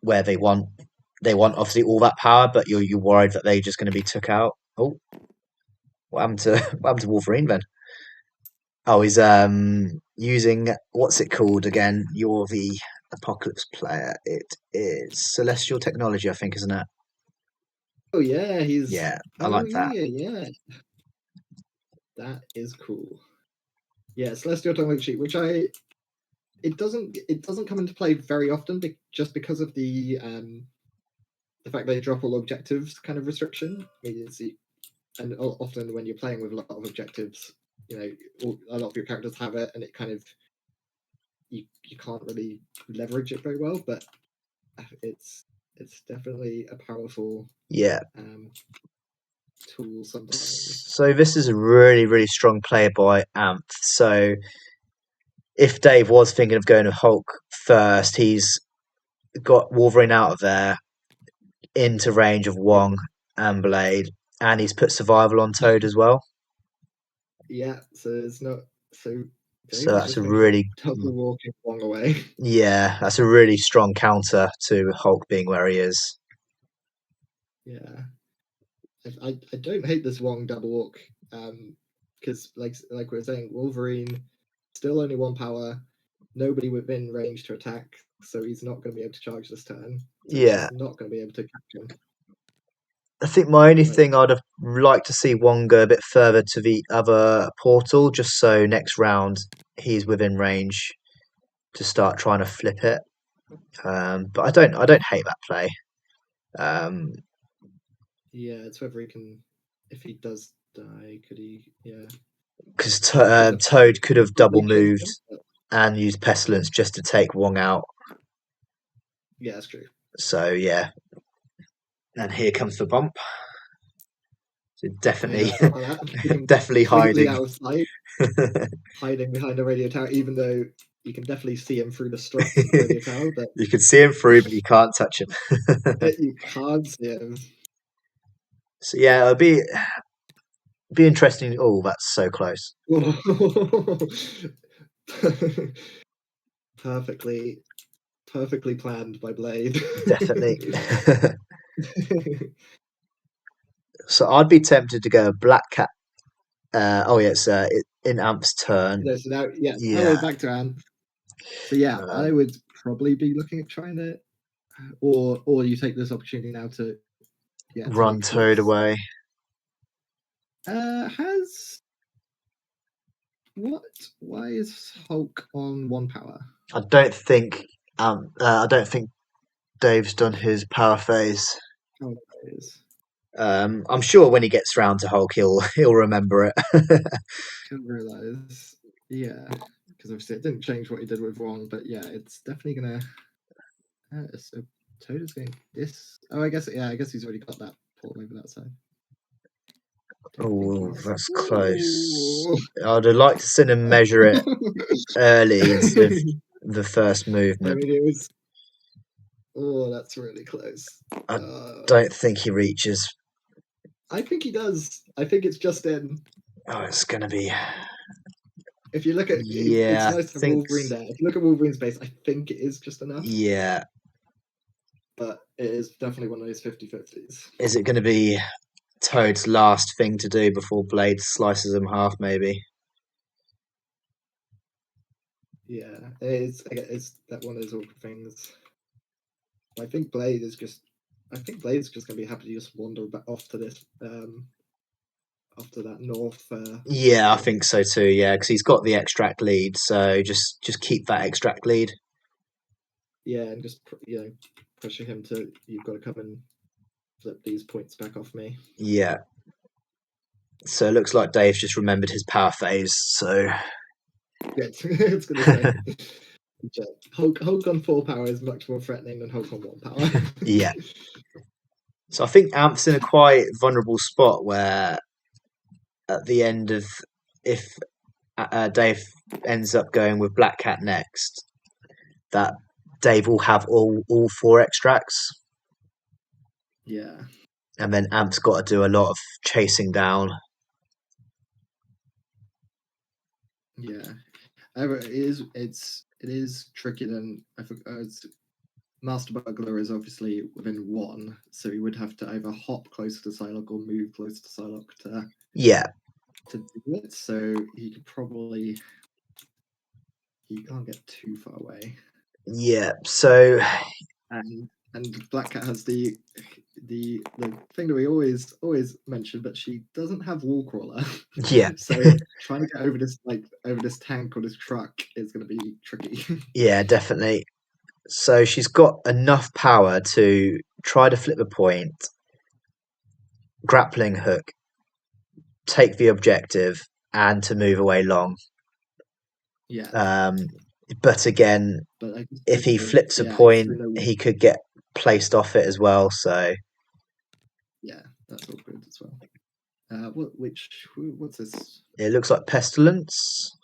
where they want obviously all that power, but you're worried that they're just going to be took out. Oh, what happened to what happened to Wolverine then? Oh, he's using what's it called again? You're the Apocalypse player. It is Celestial Technology, I think, isn't it? oh yeah, Yeah, I oh like that. yeah, that is cool. Yeah, Celestial Atomic Sheet, which it doesn't come into play very often, just because of the fact they drop all objectives kind of restriction. I mean, and often when you're playing with a lot of objectives, a lot of your characters have it, and it kind of you can't really leverage it very well. But it's definitely a powerful Yeah. um, tool sometimes. So this is a really, really strong play by Anth. So if Dave was thinking of going to Hulk first, he's got Wolverine out of there into range of Yeah, Wong and Blade, and he's put Survival on Toad as well. yeah. So it's not so. So Dave is that's a just thinking of really, double walking long away. yeah, that's a really strong counter to Hulk being where he is. Yeah, I don't hate this Wong double walk. Because like we were saying, Wolverine still only one power, nobody within range to attack, so he's not going to be able to charge this turn. So he's Yeah, just not going to be able to catch him. I think my only thing Like I'd have liked to see Wong go a bit further to the other portal, just so next round he's within range to start trying to flip it. But I don't hate that play. Um, yeah, it's whether he can. If he does die, could he? Yeah, because because Toad could have double probably killing moved him. But and used Pestilence just to take Wong out. yeah, that's true. So yeah, and here comes the bump. So Oh yeah, definitely, I forgot about that. With him definitely completely hiding. out of sight, hiding behind a radio tower, even though you can definitely see him through the struts of the radio tower, but You can see him through, but you can't touch him. you can't see him. So yeah, it'll be interesting. Oh, that's so close. perfectly planned by Blade. Definitely. So I'd be tempted to go Black Cat. Oh yeah, it's in Amp's turn. So now, yeah, now we're Yeah. back to Anth. So yeah, I Um, would probably be looking at trying to, or you take this opportunity now to, yeah, to Run make Toad sense. away. Has what? Why is Hulk on 1 power? I don't think Dave's done his power phase. Oh, it is. I'm sure when he gets round to Hulk, he'll remember it. Can't realize. Yeah, because obviously it didn't change what he did with Wrong, but yeah, it's definitely gonna. So Toad is going this. Oh, I guess yeah. I guess he's already got that portal over that side. Don't think Oh, he's. that's close. Ooh. I'd have liked to see him measure it early instead of the first I movement. mean, it was. Oh, that's really close. I Uh, don't think he reaches. I think he does. I think it's just in. Oh, it's gonna be. If you look at, it's Yeah, I nice to have think. Wolverine there. If you look at Wolverine's base, I think it is just enough, Yeah, but it is definitely one of those 50-50s. is it gonna be Toad's last thing to do before Blade slices him half? Maybe. Yeah, it's that one of those awkward things. I think Blade is just. I think Blade's just gonna be happy to just wander back off to this. After that north. Yeah, I Portal. think so too. Yeah, because he's got the extract lead, so just keep that extract lead. Yeah, and just pressure him to you've got to come and flip these points back off me. Yeah. So it looks like Dave's just remembered his power phase. So Yeah, it's gonna say Hulk on 4 power is much more threatening than Hulk on 1 power. yeah. So I think Amph's in a quite vulnerable spot where at the end of if Dave ends up going with Black Cat next, that Dave will have all four extracts, Yeah, and then Amph's got to do a lot of chasing down. yeah. However, it is tricky. Then I think Master Bugler is obviously within 1, so he would have to either hop closer to Psylocke or move closer to Psylocke Yeah, to do it. So he can't get too far away. yeah. So And Black Cat has the thing that we always mention, but she doesn't have wall crawler. yeah, So trying to get over this tank or this truck is going to be tricky. yeah, definitely. So she's got enough power to try to flip a point, grappling hook, take the objective, and to move away long. Yeah, Um, but again, but I guess if he flips a I guess point, we know. he could get placed off it as well. So Yeah, that's all good as well. What's this? it looks like pestilence.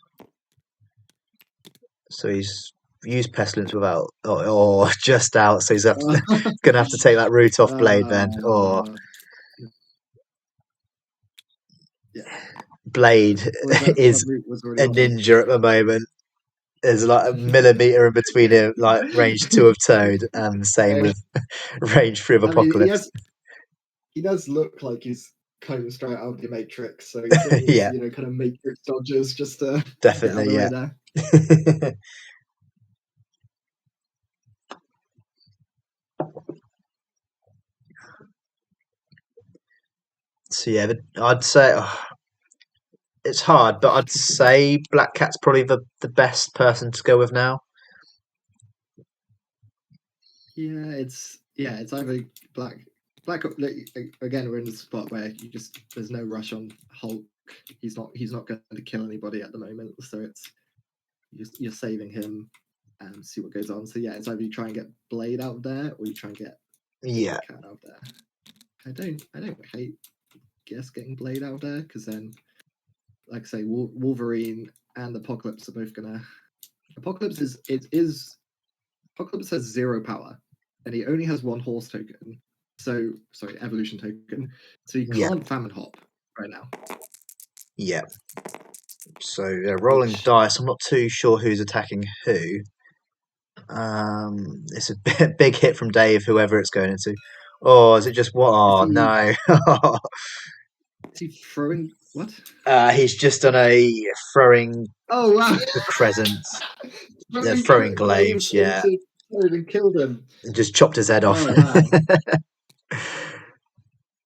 So he's used pestilence without, or just out. So he's gonna have to take that route off Blade then, or uh, yeah. Blade Was that is route was already a on him? ninja at the moment. There's like a millimeter in between him, like range 2 of Toad, and same with range 3 of I mean, Apocalypse. he does look like he's kind of straight out of the Matrix, so he's doing his Yeah, kind of Matrix dodges just to get out of definitely, the way yeah. there. So yeah, I'd say it's hard, but I'd say Black Cat's probably the best person to go with now. It's either black again. We're in the spot where there's no rush on Hulk. He's not going to kill anybody at the moment, so it's you're saving him and see what goes on. So yeah, it's either you try and get Blade out there or you try and get Yeah, Black Cat out there. I don't hate getting Blade out there because then, like I say, Wolverine and Apocalypse are both gonna. Apocalypse Apocalypse has 0 power, and he only has 1 horse token. So sorry, evolution token. So he yeah, can't famine hop right now. yeah. So yeah, rolling Which dice. I'm not too sure who's attacking who. It's a big hit from Dave, whoever it's going into. Oh, is it just what? Is Oh he no. is he throwing what? He's just done a throwing Oh wow! the crescent, the Throwing throwing glaives glaives, yeah, into Toad and killed him. and just chopped his head off. Oh man. Okay, well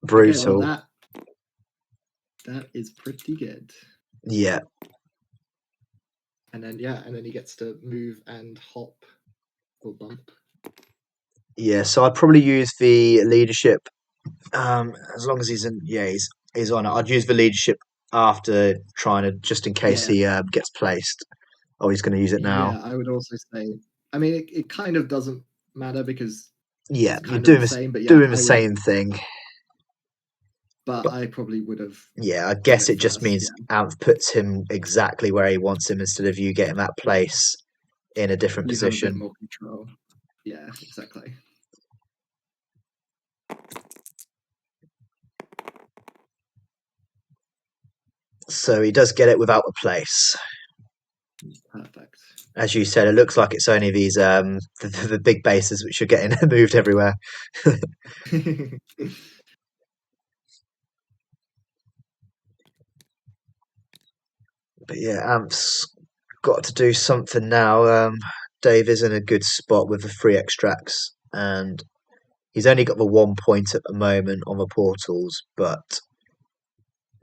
Brutal. that is pretty good. Yeah, And then yeah, and then he gets to move and hop or bump. yeah. So I'd probably use the leadership. As long as he's in, yeah, he's on it. I'd use the leadership after trying to, just in case Yeah, he gets placed. Oh, he's going to use it now. yeah. I would also say. I mean, it kind of doesn't matter because Yeah, it's you're kind of doing the this, same. But yeah, doing the I would. same thing. But But I probably would have yeah, I done guess it it just first. means Yeah, Anth puts him exactly where he wants him instead of you getting that yeah. place in a different You have a bit position. more control. Yeah, exactly. So he does get it without a place. Perfect. As you said, it looks like it's only these the big bases which are getting moved everywhere. But yeah, Amp's got to do something now. Dave is in a good spot with the free extracts, and he's only got the 1 point at the moment on the portals, but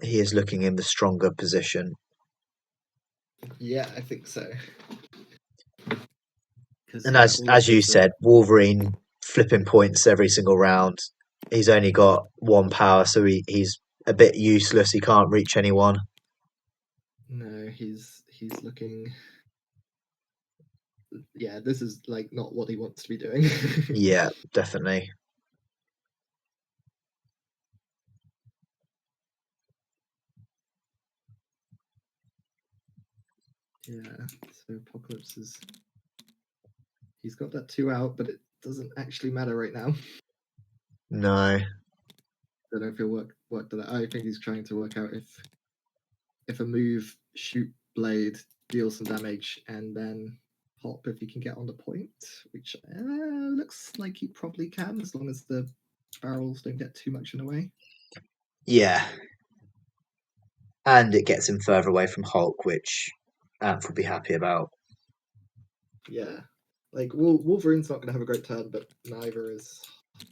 he is looking in the stronger position. Yeah, I think so. Because And yeah, as all of as you his said, Wolverine flipping points every single round. He's only got one power, so he's a bit useless. He can't reach anyone. no, he's looking. Yeah, this is like not what he wants to be doing. Yeah, definitely. Yeah, so Apocalypse is he's got that 2 out, but it doesn't actually matter right now. No. Don't know if he'll work to that. I think he's trying to work out if a move shoot blade deals some damage and then pop if he can get on the point, which looks like he probably can as long as the barrels don't get too much in the way. Yeah. And it gets him further away from Hulk, which Anth would be happy about. Yeah, like Wolverine's not going to have a great turn, but neither is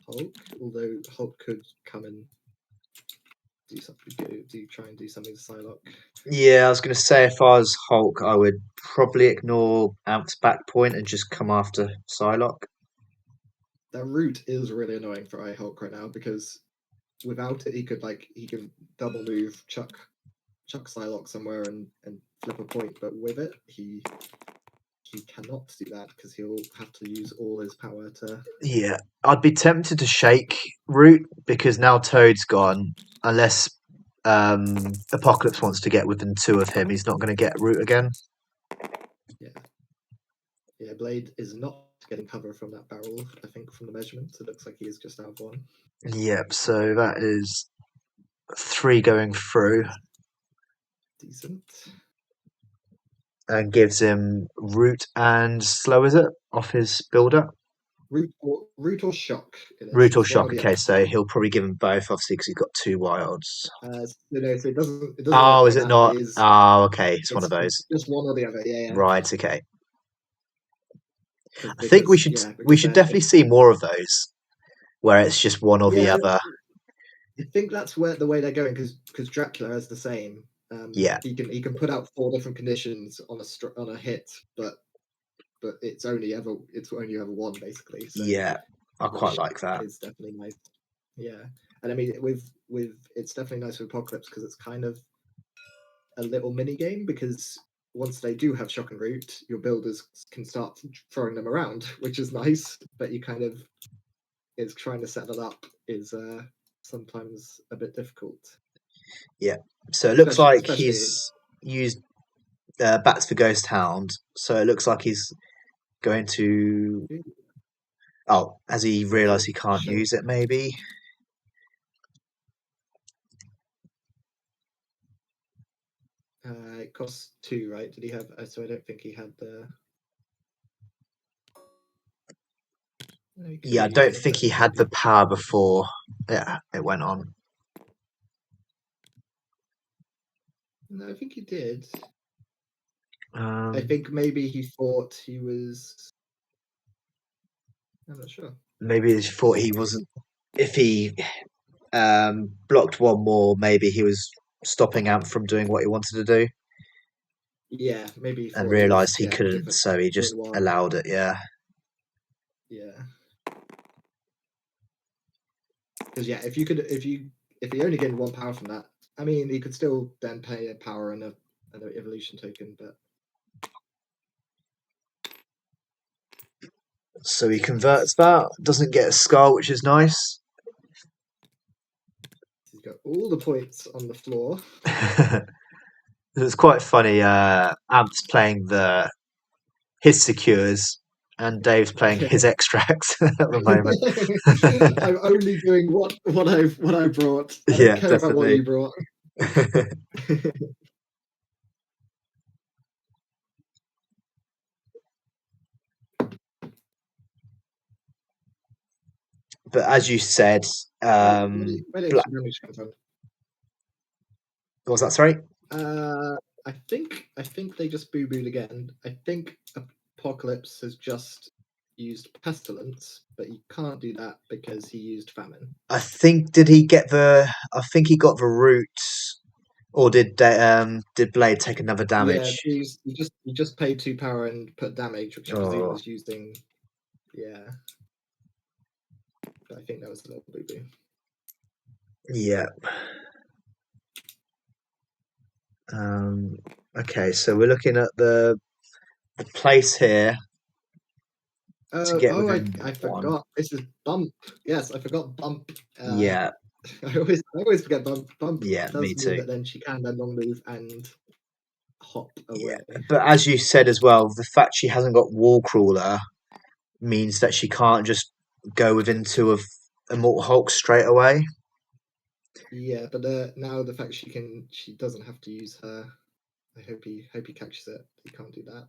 Hulk. Although Hulk could come and do something, try and do something to Psylocke. Yeah, I was going to say if I was Hulk, I would probably ignore Anth's back point and just come after Psylocke. That route is really annoying for Hulk right now because without it, he can double move, chuck Psylocke somewhere and flip a point, but with it, he cannot do that because he'll have to use all his power to. Yeah, I'd be tempted to shake Root because now Toad's gone. Unless Apocalypse wants to get within two of him, he's not going to get Root again. Yeah, yeah. Blade is not getting cover from that barrel. I think from the measurements, it looks like he is just out of one. Yep, so that is 3 going through Decent. and gives him Root and Slow, is it? Off his builder? Root or shock. It is. Root or It's one or Shock, the okay, other. so he'll probably give him both, obviously, because he's got 2 wilds. So it doesn't work Oh, is like it that. It not? is. Oh, okay, it's one of It's those. just one or the other. Yeah, yeah. Right, okay. I think Because yeah, we because should then definitely see more of those where it's just one or the yeah, other. I think that's where the way they're going because Dracula has the same. Yeah, He can put out 4 different conditions on a hit, but it's only ever one basically. So yeah, I the quite shock like that. is definitely nice. Yeah, and I mean with it's definitely nice with Apocalypse because it's kind of a little mini game because once they do have shock and root, your builders can start throwing them around, which is nice. But you kind of is trying to set that up is sometimes a bit difficult, Yeah, so it looks especially like especially. he's used Bats for Ghost Hound, so it looks like he's going to. Oh, has he There's realised a he can't show. use it? Maybe. It costs 2, right? Did he have? So I don't think he had the. No, he could Yeah, have I used don't it, think but he had the maybe. power before it went on. No, I think he did. I Um, think maybe he thought he was. I'm not sure. maybe he thought he wasn't. If he blocked one more, maybe he was stopping Amp from doing what he wanted to do, Yeah, maybe he and thought it was realised he couldn't, different so he all just in one. allowed it. Yeah. Yeah, because yeah, if he only gained one power from that, I mean, he could still then pay a power and an evolution token, but So he it's converts that. Doesn't get a skull, which is nice. he's got all the points on the floor. It's quite funny. Amp's playing his secures, and Dave's playing his extracts at the moment. I'm only doing what I brought. I don't Yeah, care about what definitely. you brought. But as you said, Where did Black. extra damage come from? What was that? Sorry. Uh, I think they just boo booed again. I think Apocalypse has just used Pestilence, but he can't do that because he used Famine. I think did he get the? I think he got the roots, or did Blade take another Yeah, damage? he just paid 2 power and put damage, which I presume Oh, was using. Yeah, but I think that was a little boo boo. yeah. Um, okay, so we're looking at the place here to get Oh, within I one. forgot. This is Bump. Yes, I forgot Bump. Yeah, I always forget Bump. Bump yeah, me does mean too. that then she can then long move and hop Yeah, away. but as you said as well, the fact she hasn't got Wall Crawler means that she can't just go within two of Immortal Hulk straight away. Yeah, but now the fact she doesn't have to use her. I hope he catches it. He can't do that.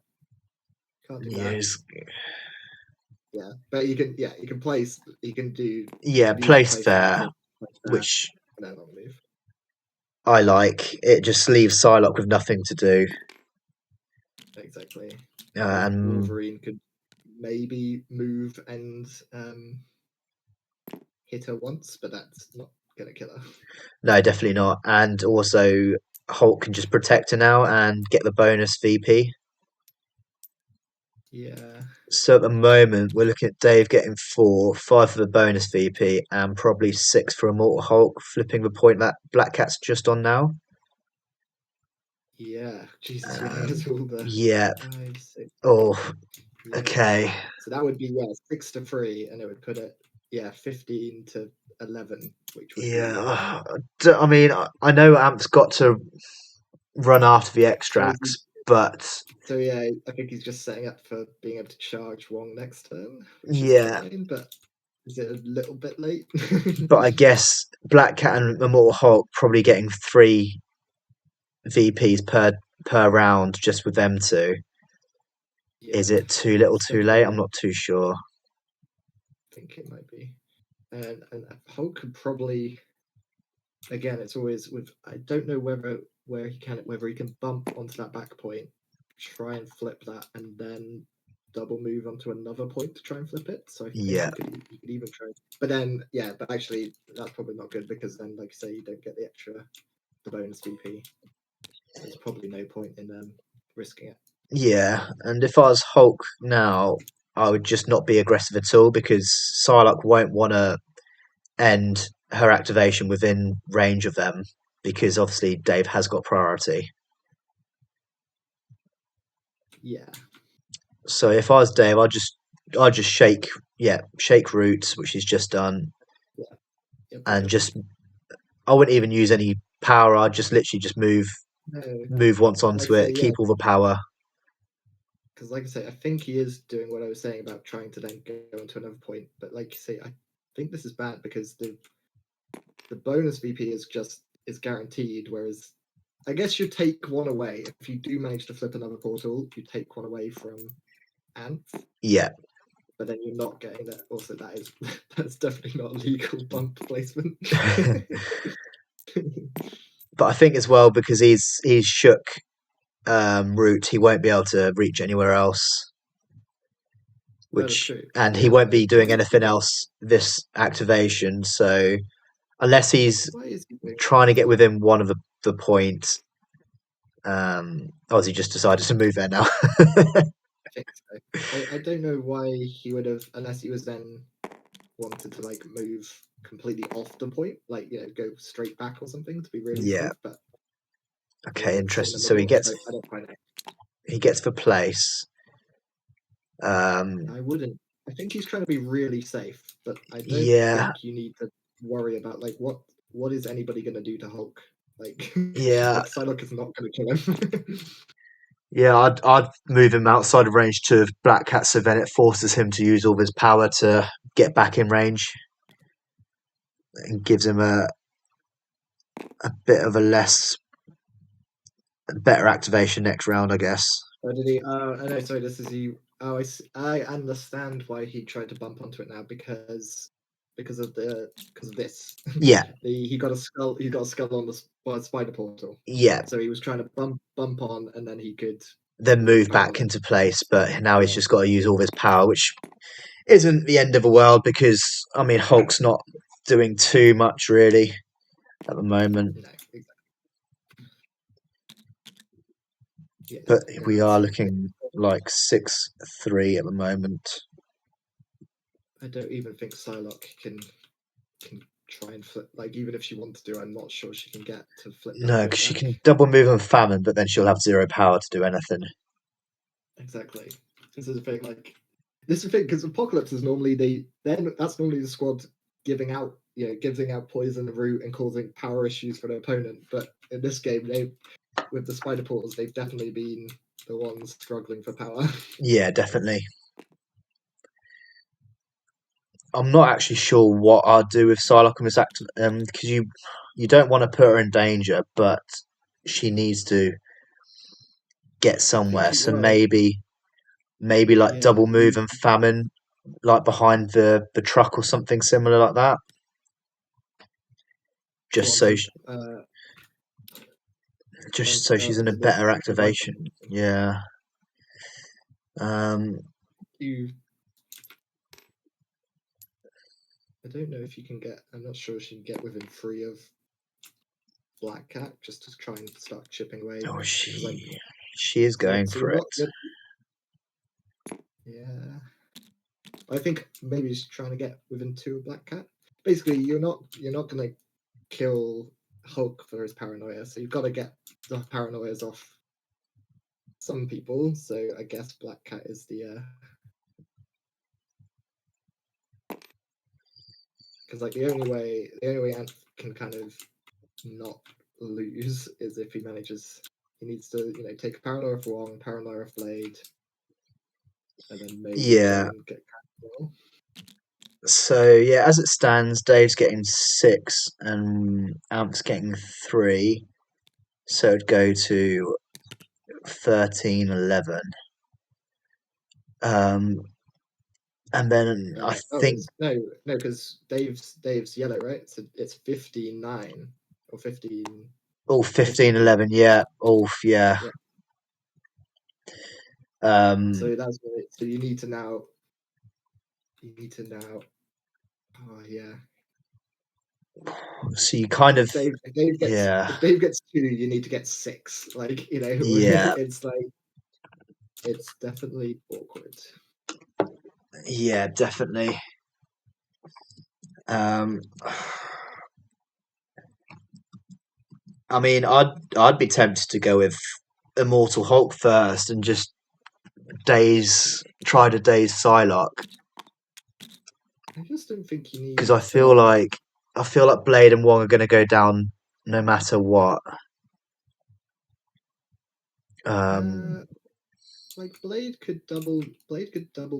Can't do that. Yes. Yeah, but he can place. He Yeah, could use the place place down there, to place that which and then long move. I like. It just leaves Psylocke with nothing to do. Exactly. And Wolverine could maybe move and hit her once, but that's not gonna kill her. no, definitely not. And also, Hulk can just protect her now and get the bonus VP. Yeah, So at the moment, we're looking at Dave getting 4, 5 for the bonus VP, and probably 6 for Immortal Hulk, flipping the point that Black Cat's just on now. yeah. Jesus, yeah. Um, That's all the yeah. 5, 6. Oh, Yeah. okay. So that would be 6-3, and it would put it 15-11, which would be. Yeah. I mean, I know Amp's got to run after the So is he, extracts, but so yeah, I think he's just setting up for being able to charge Wong next turn, which is yeah. fine. But is it a little bit late? But I guess Black Cat and Immortal Hulk probably getting 3 VPs per round just with them two. Is Yeah, it too little, it's too late? I'm definitely. not too sure. I think it might be. And Hulk could probably. Again, it's always with. I don't know whether he can bump onto that back point, try and flip that, and then double move onto another point to try and flip it. So I think Yeah, he could even try. But then but actually that's probably not good because then, like I say, you don't get the bonus VP. So there's probably no point in risking it. yeah. And if I was Hulk now, I would just not be aggressive at all because Psylocke won't want to end her activation within range of them because obviously Dave has got priority. Yeah, So if I was Dave, I'd just shake roots, which he's just done, yeah, yep, yep, and yep. just I wouldn't even use any power. I'd just literally just No, move once but like onto I say, it, yeah, keep all the power. because like I say, I think he is doing what I was saying about trying to then go into another point. But like you say, I think this is bad because the bonus VP is guaranteed, whereas I guess you take one away if you do manage to flip another portal. You take one away from Anth, Yeah, but then you're not getting that. Also, that's definitely not legal bump placement. But I think as well because he's shook route, he won't be able to reach anywhere else. That is Which true. and he Yeah. won't be doing Why is he anything doing? else this activation. So unless he's Why is he doing trying to get within one of the points, has he just decided to move there now? I think so. I don't know why he would have, unless he was then wanted to like move completely off the point, like go straight back or something to be really Yeah. safe. But Okay. sit in the Interesting. So middle. I don't find it. he gets the place. Um, I wouldn't. I think he's trying to be really safe, but I don't yeah. think you need to worry about like what is anybody going to do to Hulk? Like Yeah. like Psylocke is not going to kill him. Yeah. I'd move him outside of range to Black Cat, so then it forces him to use all his power to get back in range and gives him a bit of a better activation next round, I guess. Or did he? Oh, no, sorry. This is you. Oh, I understand why he tried to bump onto it now because of this. Yeah. He got a skull. He got a skull on the spider portal. Yeah. So he was trying to bump on, and then he could Then move his move power back there. into place, but now he's Yeah. just got to use all his power, which isn't the end of the world because I mean Hulk's not doing too much really at the moment. No. Exactly. But Yes. we Yeah. are looking like 6-3 at the moment. I don't even think Psylocke can try and flip. Like even if she wanted to, I'm not sure she can get to flip that No, point because she back. can double move and famine, but then she'll have zero power to do anything. Exactly. This is the thing. Like this is the thing because Apocalypse is normally that's normally the squad giving out poison root and causing power issues for their opponent. But in this game, they with the spider portals, they've definitely been the ones struggling for power. Yeah, definitely. I'm not actually sure what I'd do with Psylocke in this act, because you don't want to put her in danger, but she needs to get I think somewhere. you So well, maybe like yeah, double move and famine, like behind the truck or something similar like that. Just what so to sh- uh just so she's in a to this better device. activation. Yeah. Um. You I don't know if you can get. I'm not sure if you can get within 3 of Black Cat just to try and start chipping away. Oh, Because like she is going so you're for not. it. Yeah, I think maybe he's trying to get within 2 of Black Cat. Basically, you're not gonna kill Hulk for his paranoia, so you've got to get the paranoias off some people. So I guess Black Cat is the because like the only way Anth can kind of not lose is if he manages. He needs to take a paranoia of Wong, paranoia of Blade, and then maybe try Yeah. and get Catmull. So yeah, as it stands, Dave's getting 6 and Amp's getting 3. So it'd go to 13-11. Um, and then I Oh, think it's no, because Dave's yellow, right? So it's 15-9 or 15, 15-3. 15-11. Yeah, yeah. Yeah. Um, So that's what so you need to now. Oh yeah. so you kind of If Dave gets yeah, if Dave gets 2, you need to get 6. Like yeah, it's like it's definitely awkward. yeah, definitely. Um, I mean, I'd be tempted to go with Immortal Hulk first and just try to daze Psylocke I just don't think you because need to. I feel like Blade and Wong are going to go down no matter what. Um, Uh, like Blade could double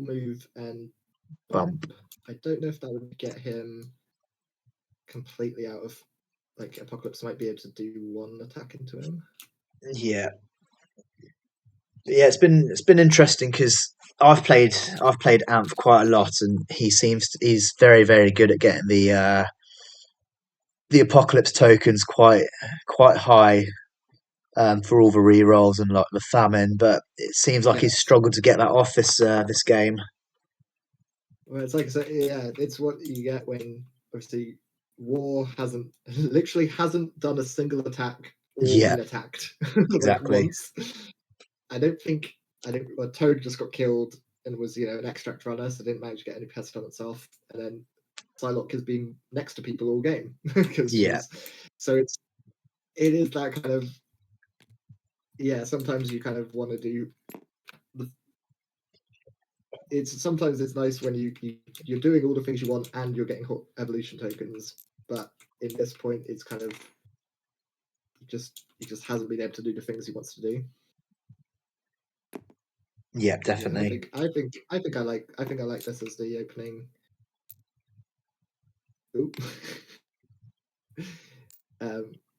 move and bump. bump. I don't know if that would get him completely out of like Apocalypse might be able to do one attack into him. Yeah, yeah. It's been interesting because I've played Anth quite a lot, and he's very very good at getting the apocalypse tokens quite high for all the rerolls and like the famine. But it seems like he's Yes. struggled to get that off this game. Well, it's like, so yeah, it's what you get when obviously war literally hasn't done a single attack or Yeah, been attacked like exactly. once. I don't. Well, Toad just got killed and was an extract runner, so didn't manage to get any pest on itself. And then Psylocke has been next to people all game because Yeah, she's so it is that kind of, yeah. Sometimes you kind of want to do sometimes it's nice when you're doing all the things you want and you're getting evolution tokens, but in this point it's kind of he just hasn't been able to do the things he wants to do. yeah, Yeah, definitely. I think I like this as the opening. Oop.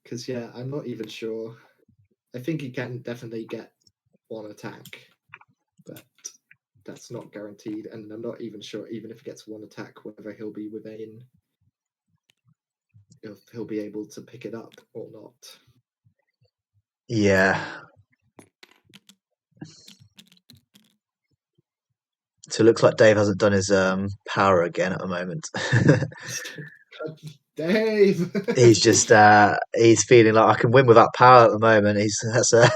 Because yeah, I'm not even sure. I think he can definitely get one attack, but that's not guaranteed, and I'm not even sure even if he gets one attack whether he'll be within if he'll be able to pick it up or not. Yeah. So it looks like Dave hasn't done his power again at the moment. Dave. He's feeling like I can win without power at the moment. That's a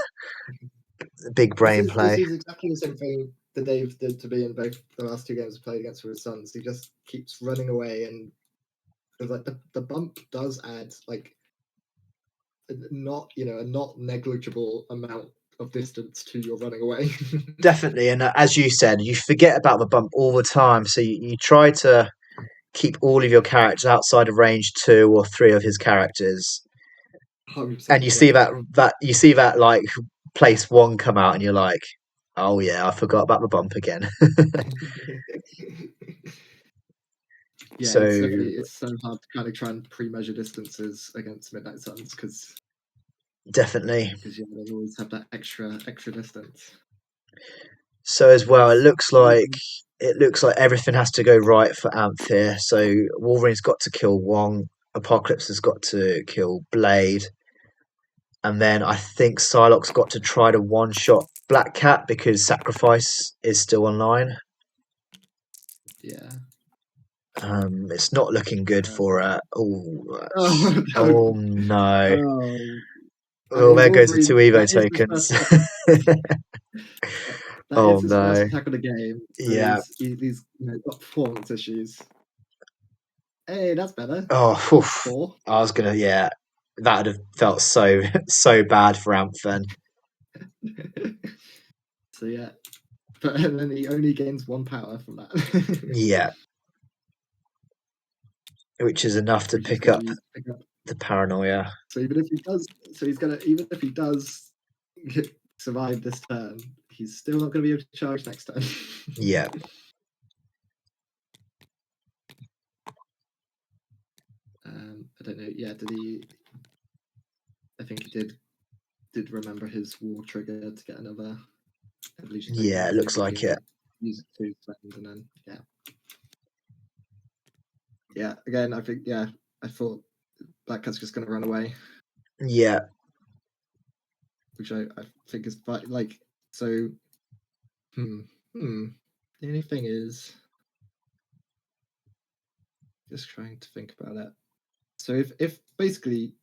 big brain This play. is exactly the same thing that Dave did to me in both the last two games he played against his sons. He just keeps running away, and like the bump does add like not a not negligible amount of distance to your running away. Definitely, and as you said, you forget about the bump all the time. So you try to keep all of your characters outside of range 2 or 3 of his characters, and 100%, you see yeah. that like place 1 come out, and you're like, oh yeah, I forgot about the bump again. Yeah, So it's so hard to kind of try and pre-measure distances against Midnight Suns definitely. because yeah, they always have that extra distance. So as well, It's even it looks like everything has to go right for Anth here. So Wolverine's got to kill Wong, Apocalypse has got to kill Blade, and then I think Psylocke's got to try to one-shot Black Cat because Sacrifice is still online. yeah. It's not looking good for Um, oh, oh no. oh, I Well, mean, there goes the 2 Wolverine. Evo That is his tokens. first attack. That Oh is his no. first attack of the game. So Yeah. he's got performance issues. Hey, that's better. Oh, That's oof. 4. I was gonna, yeah. That would have felt so so bad for Anth then. So yeah, but and then he only gains 1 power from that, Yeah, which is enough to which he's pick going to up use to pick up. the paranoia. So even if he does, even if he does survive this turn, he's still not going to be able to charge next turn. Yeah, I don't know. Yeah, did he? I think he did remember his war trigger to get another evolution token. yeah, it So looks he like it. might use it to spend, and then yeah. Again, I think I thought Black Cat's just going to run away, Yeah, which I think is like so. Hmm. Hmm. The only thing is, just trying to think about it. So if basically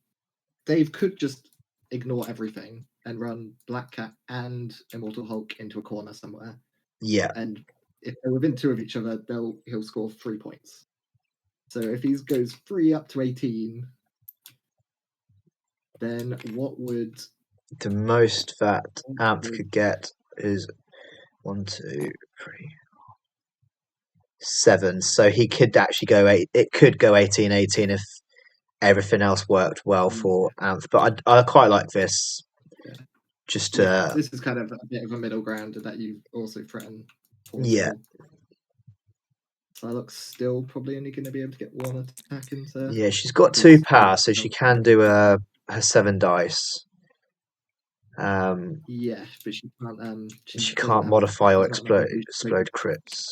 Dave could just ignore everything and run Black Cat and Immortal Hulk into a corner somewhere, yeah. and if they're within 2 of each other, he'll score 3 points. So if he goes 3 up to 18, then The most that Amph would could get is 1, 2, 3, 4, 7. So he could actually go 8. It could go 18-18 if everything else worked well for Amph. But I quite like this. yeah, Just yeah, this is kind of a bit of a middle ground that you also threaten yeah, portal. Psylocke's still probably only going to be able to get 1 attack into yeah. She's got 2 because power, so she can do her 7 dice. Yeah, but she can't. She Doesn't can't have. modify or There's not enough explode crits.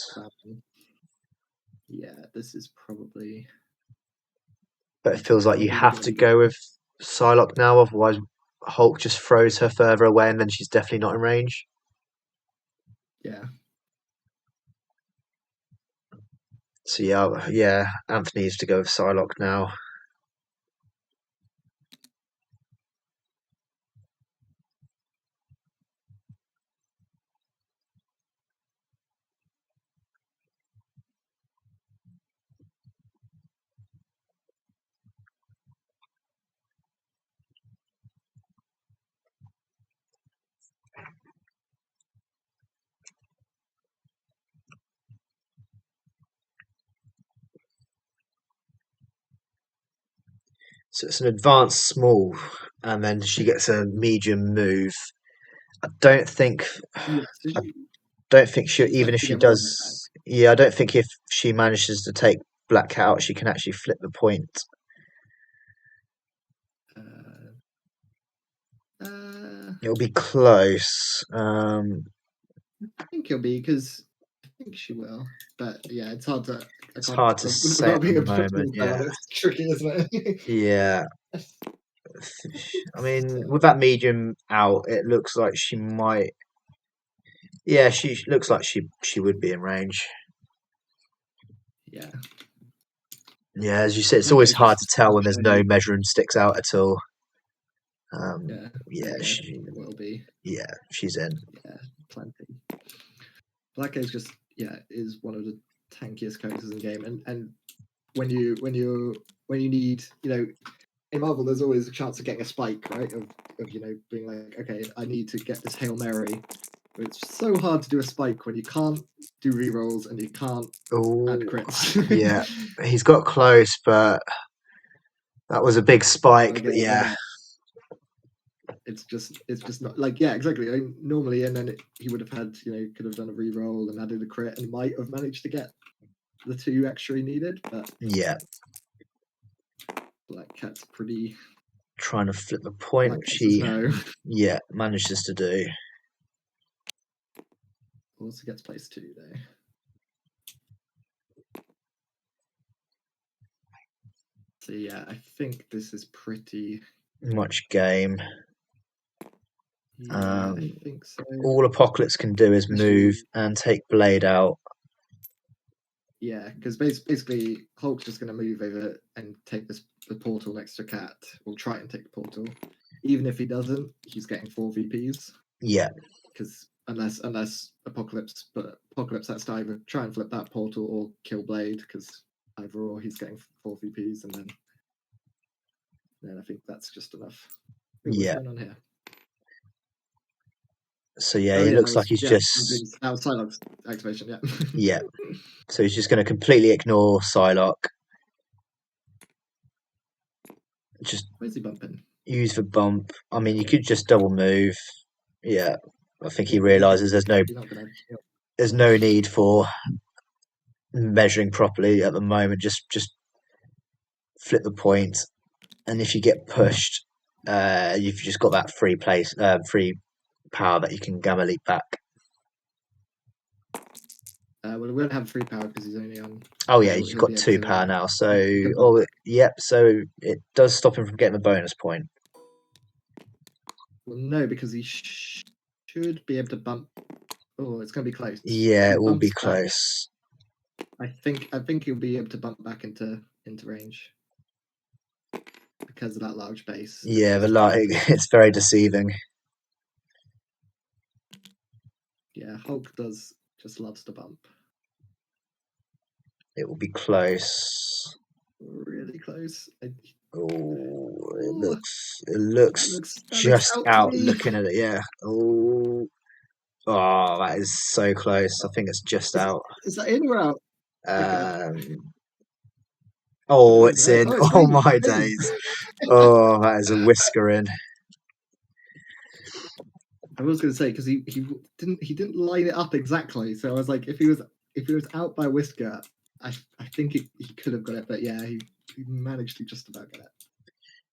Yeah, this is probably. But it feels like you Probably have going to to be good. go with Psylocke now, otherwise Hulk just throws her further away and then she's definitely not in range. Yeah. So yeah, Anthony needs to go with Psylocke now. So it's an advanced small, and then she gets a medium move. I don't think, Yeah. So I don't think she, she just even has if to she get rid of it back. does, yeah, I don't think if she manages to take Black Cat out, she can actually flip the point. Uh, uh, It'll be close. I think it'll be because I think she will. But yeah, it's hard to. I It's can't hard to say without at the being able to put moment. things Yeah, down. It's tricky, isn't it? yeah. I I think mean, with so. that medium out, it looks like she might. Yeah, she looks like she would be in range. Yeah. Yeah, as you said, it's Like always it's hard just to tell when there's no literally. measuring sticks out at all. Yeah. Yeah, But yeah, it will be. she's in. Yeah, plenty. Black is just is one of the tankiest characters in the game, and when you need in Marvel, there's always a chance of getting a spike, right? Of being like, okay, I need to get this Hail Mary. But it's so hard to do a spike when you can't do rerolls and you can't add Oh, crits. yeah, he's got close, but that was a big But spike. But again, yeah, it's just not like exactly. I mean, normally, and then he would have had could have done a reroll and added a crit and might have managed to get the 2 extra he needed, but yeah, Black Cat's pretty. trying to flip the point, Black which Cat says he no. manages to do. Also gets place 2 though. So yeah, I think this is pretty. Much game. Yeah, I think so. All Apocalypse can do is move Especially, and take Blade out. yeah, because basically Hulk's just going to move over and take the portal next to Cat. We'll try and take the portal. Even if he doesn't, he's getting 4 VPs. Yeah, Because unless Apocalypse has to either try and flip that portal or kill Blade, because either or he's getting 4 VPs, and then I think that's just enough. Ooh, what's yeah. going on here? So yeah, Oh it yeah, that looks like was he's that was Psylocke's activation. Yeah. yeah. So he's just going to completely ignore Psylocke. Just Where's he bumping? use the bump. I mean, you could just double move. Yeah, I think he Yeah, realizes you're not gonna. there's no need for measuring properly at the moment. Just flip the point, and if you get pushed, you've just got that free power that you can gamma leap back. Well, we won't have free power because he's only on. Oh But yeah, he'll, you've he'll got be able 2 power to. now. So He can bump. yep. So it does stop him from getting the bonus point. Well, no, because he should be able to bump. Oh, it's going to be close. If Yeah, he it will be bumps back, close. I think he'll be able to bump back into range because of that large base. It's Yeah, just very it's very deceiving. yeah. Hulk does just loves to bump. It will be close. Really close. Oh, Oh, it that looks just out to out me. looking at it. Yeah. Oh, that is so close. I think it's just out. Is that in or out? Okay. Um, Oh, it's in. oh, it's Oh maybe. my Maybe. days. Oh, that is a whisker in. I was going to say because he didn't line it up exactly. So I was like, if he was out by Whisker, I think he could have got it, but yeah, he managed to just about get it.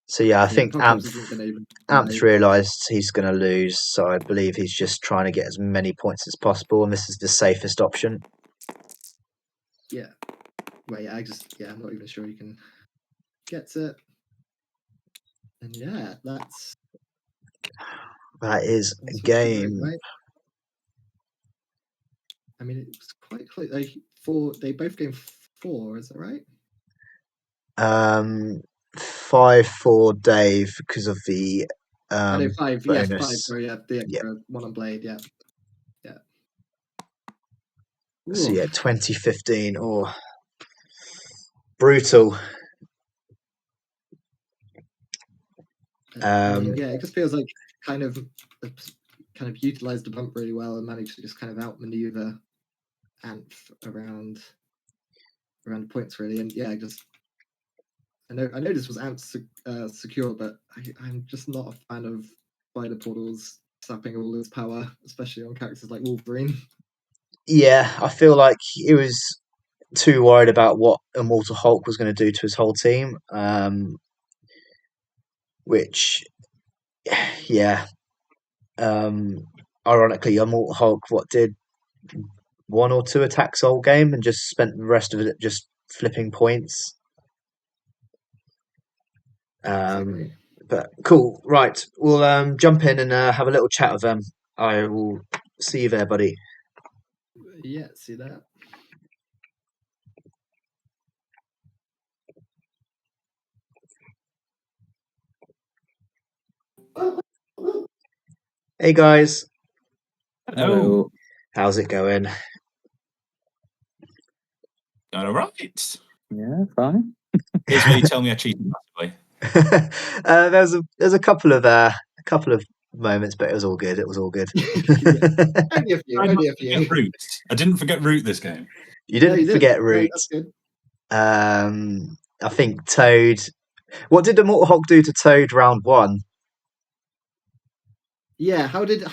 So yeah, I think Apocalypse isn't going to Anth's realised he's going to lose, so I believe he's just trying to get as many points as possible, and this is the safest option. Yeah. Wait, I'm not even sure you can get it. And yeah, That is a that's game. right. I mean, it was quite close. They both came 4, is that right? 5-4 Dave because of the 5. bonus. Yes, 5. Sorry, yeah, the Yeah. extra one on blade. Yeah. So Ooh. yeah, 2015. Oh, brutal. I mean, yeah, it just feels like kind of utilized the bump really well and managed to just kind of outmaneuver Anth around the points really. And yeah, I know this was Anth's secure, but I'm just not a fan of spider portals sapping all his power, especially on characters like Wolverine. Yeah, I feel like he was too worried about what Immortal Hulk was going to do to his whole team, which, yeah, ironically, Immortal Hulk did 1 or 2 attacks all game and just spent the rest of it just flipping points. Exactly. But cool, right? We'll jump in and have a little chat with them. I will see you there, buddy. Yeah, see that. Hey guys, Hello. how's it going? All right. Yeah, fine. Here's where you tell me I cheated massively. There's a couple of moments, but it was all good. It was all good. Only a few. I Only a forget few. Root. I didn't forget Root this game. You didn't forget No, Root. that's good. I think Toad. What did Immortal Hulk do to Toad round 1? Yeah, how did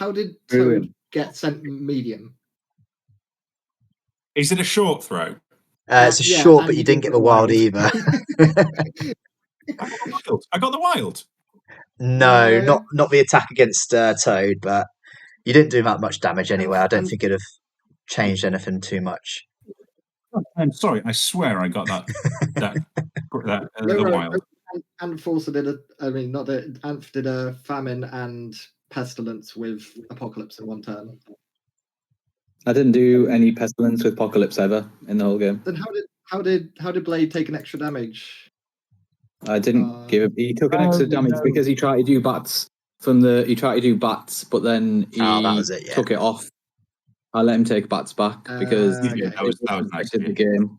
Toad get sent medium? Is it a short throw? It's a Yeah, short, and but you didn't get the wild either. I got the wild. No, not the attack against Toad, but you didn't do that much damage anyway. I don't think it'd have changed anything too much. I'm sorry. I swear I got that. The wild. Anth also did Anth did a famine and pestilence with apocalypse in one turn. I didn't do any pestilence with apocalypse ever in the whole game. Then how did Blade take an extra damage? I didn't give him. He took an extra damage because he tried to do bats He tried to do bats, but then he that was it, yeah. took it off. I let him take bats back because that was nice. The game.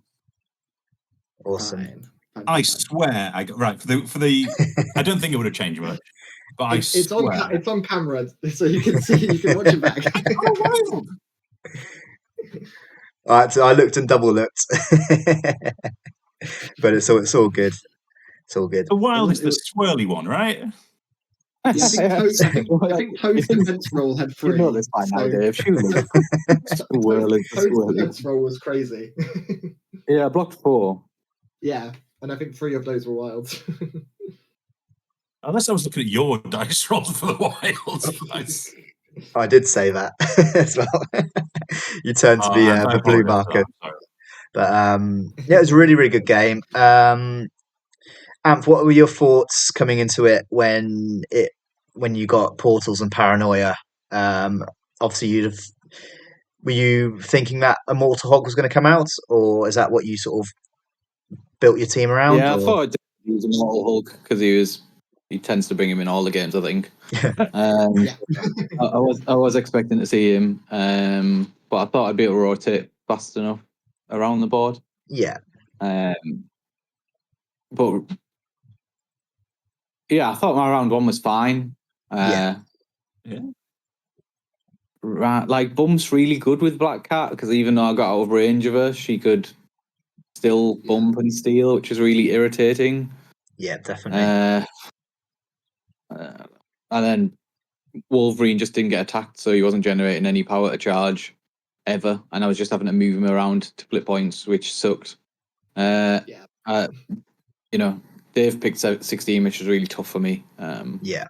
Awesome. Fine. I swear I got right for the. I don't think it would have changed much, but I swear it's on camera, so you can see. You can watch it back. All right, so I looked and double looked, but it's all good. It's all good. The wild is the swirly one, right? Yeah, I think Toad's defense roll had 3. You know this by now, Dave. Surely. Toad's defense roll was crazy. Yeah, I blocked 4. Yeah, and I think 3 of those were wilds. Unless I was looking at your dice rolls for the wilds. I did say that as well. You turned to the blue marker. But yeah, it was a really, really good game. Anth, what were your thoughts coming into it when you got portals and paranoia? Obviously, were you thinking that Immortal Hulk was going to come out, or is that what you sort of built your team around? Yeah, I thought I'd use Immortal Hulk because he tends to bring him in all the games, I think. I was expecting to see him, but I thought I'd be able to rotate fast enough around the board. Yeah. But yeah, I thought my round 1 was fine. Yeah. Right, like Bump's really good with Black Cat because even though I got out of range of her, she could still bump and steal, which is really irritating. Yeah, definitely. And then Wolverine just didn't get attacked, so he wasn't generating any power to charge ever, and I was just having to move him around to flip points, which sucked. Dave picked 16, which was really tough for me. Yeah.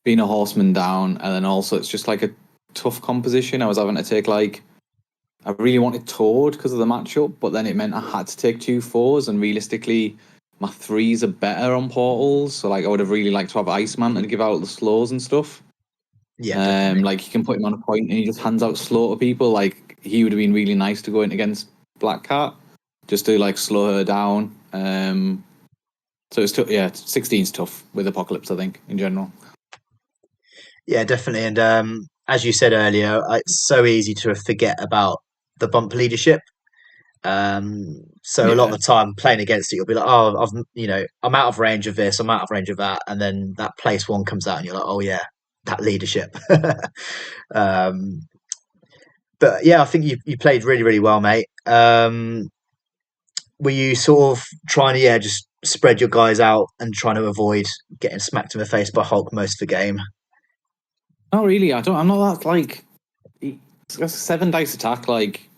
Being a horseman down, and then also it's just like a tough composition. I was having to take I really wanted Toad because of the matchup, but then it meant I had to take 2 4s, and realistically, my 3s are better on portals. So I would have really liked to have Iceman and give out the slows and stuff. Yeah, you can put him on a point and he just hands out slow to people. He would have been really nice to go in against Black Cat, just to slow her down. So it's 16's tough with Apocalypse, I think, in general. Yeah, definitely. And as you said earlier, it's so easy to forget about the bump leadership. So a lot of the time playing against it, you'll be like, oh, I'm out of range of this, I'm out of range of that, and then that place 1 comes out, and you're like, oh yeah, that leadership. But yeah, I think you played really, really well, mate. Were you sort of trying to just spread your guys out and trying to avoid getting smacked in the face by Hulk most of the game? Not really. I'm not that it's a 7 dice attack.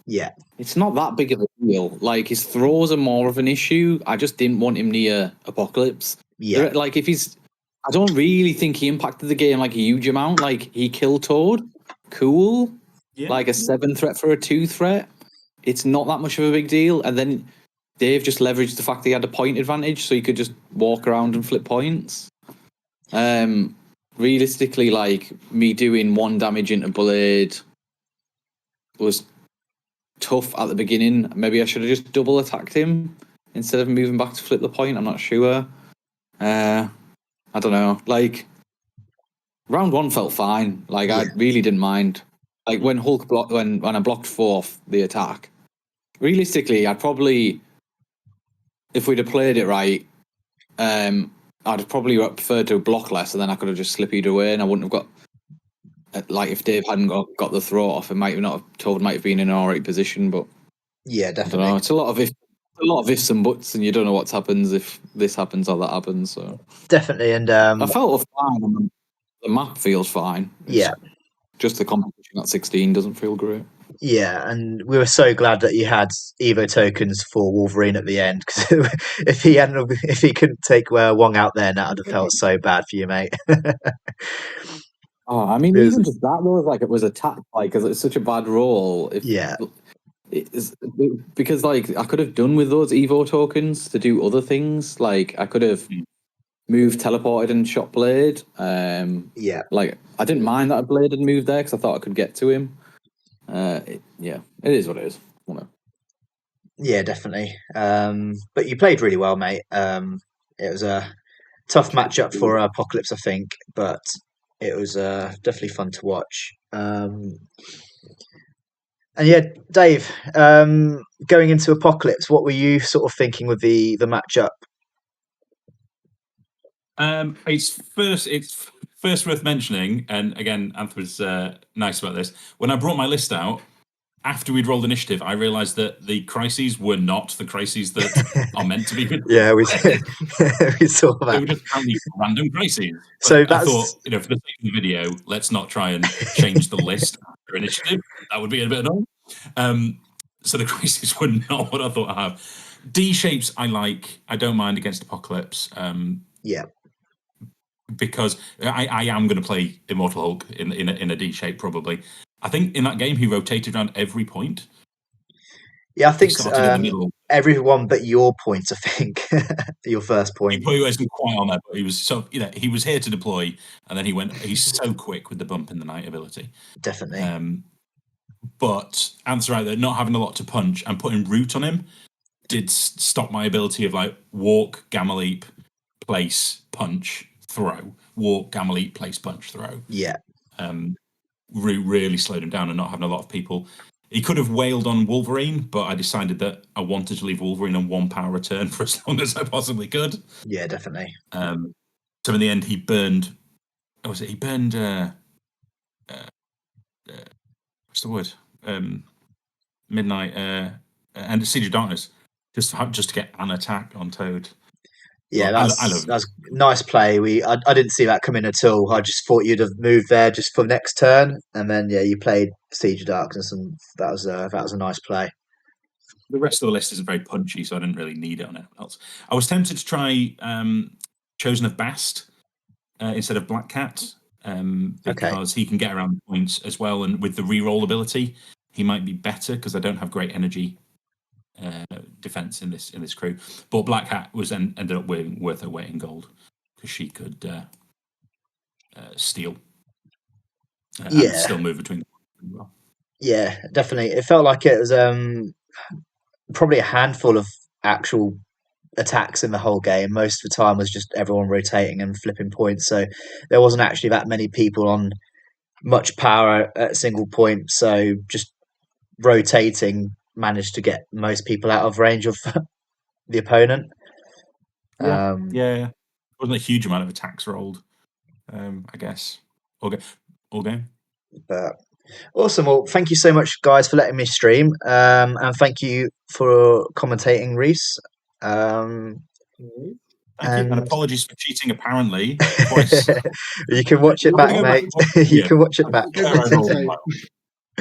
Yeah, it's not that big of a deal. His throws are more of an issue. I just didn't want him near Apocalypse. yeah, If he's, I don't really think he impacted the game a huge amount. He killed Toad, cool. Yeah. A 7 threat for a 2 threat. It's not that much of a big deal. And then Dave just leveraged the fact that he had a point advantage, so he could just walk around and flip points. Realistically, me doing 1 damage into Blade was tough at the beginning. Maybe I should have just double attacked him instead of moving back to flip the point. I'm not sure. I don't know. Round 1 felt fine. I really didn't mind. When Hulk blocked, when I blocked 4th the attack. Realistically, I'd probably, if we'd have played it right, I'd probably preferred to block less, and then I could have just slipped away, and I wouldn't have got. If Dave hadn't got the throw off, it might have been in an alright position. But yeah, I don't definitely. know. It's a lot of ifs and buts, and you don't know what happens if this happens or that happens. So Definitely, and I felt fine. And the map feels fine. Yeah. Just the competition at 16 doesn't feel great. Yeah, and we were so glad that you had Evo tokens for Wolverine at the end, because if he couldn't take Wong out there, that would have felt so bad for you, mate. Oh, I mean, even just that though, it was attacked, because it's such a bad roll. Yeah. Because I could have done with those Evo tokens to do other things. I could have moved, teleported, and shot Blade. Yeah. I didn't mind that Blade had moved there because I thought I could get to him. It is what it is. Yeah, definitely. But you played really well, mate. It was a tough matchup for Apocalypse, I think, but it was definitely fun to watch. And yeah, Dave, going into Apocalypse, what were you sort of thinking with the matchup? It's first worth mentioning, and again, Anth was nice about this. When I brought my list out, after we'd rolled initiative, I realised that the crises were not the crises that are meant to be. Yeah, we saw that. They were just random crises. But So I thought, for the sake of the video, let's not try and change the list after initiative. That would be a bit annoying. So the crises were not what I thought I'd have. D shapes I like. I don't mind against Apocalypse. Yeah. Because I am going to play Immortal Hulk in a D shape probably. I think in that game he rotated around every point. Yeah, I think everyone but your point. I think your first point. He probably wasn't quite on that, but he was he was here to deploy, and then he went. He's so quick with the bump in the night ability. Definitely. But answer out there, not having a lot to punch and putting root on him did stop my ability of walk, gamma leap, place, punch, throw. Walk, gamma leap, place, punch, throw. Yeah. Root really slowed him down, and not having a lot of people. He could have wailed on Wolverine, but I decided that I wanted to leave Wolverine on 1 power return for as long as I possibly could. Yeah, definitely. So in the end, he burned. What was it? He burned. What's the word? Midnight and Siege of Darkness, just to get an attack on Toad. Yeah, that's nice play. I didn't see that coming at all. I just thought you'd have moved there just for next turn, and then you played Siege of Darkness, and that was a nice play. The rest of the list isn't very punchy, so I didn't really need it on anyone else. I was tempted to try Chosen of Bast instead of Black Cat because he can get around the points as well, and with the reroll ability, he might be better because I don't have great energy defense in this crew. But Black Cat was ended up worth her weight in gold because she could steal and still move between them well. Yeah, definitely. It felt like it was probably a handful of actual attacks in the whole game. Most of the time was just everyone rotating and flipping points, so there wasn't actually that many people on much power at a single point, so just rotating managed to get most people out of range of the opponent. Yeah. Wasn't a huge amount of attacks rolled, I guess. All game. But awesome. Well, thank you so much, guys, for letting me stream, and thank you for commentating, Reese. Thank you, and And apologies for cheating. Apparently, twice. you can watch it back, mate. You can watch it back. Go back and say,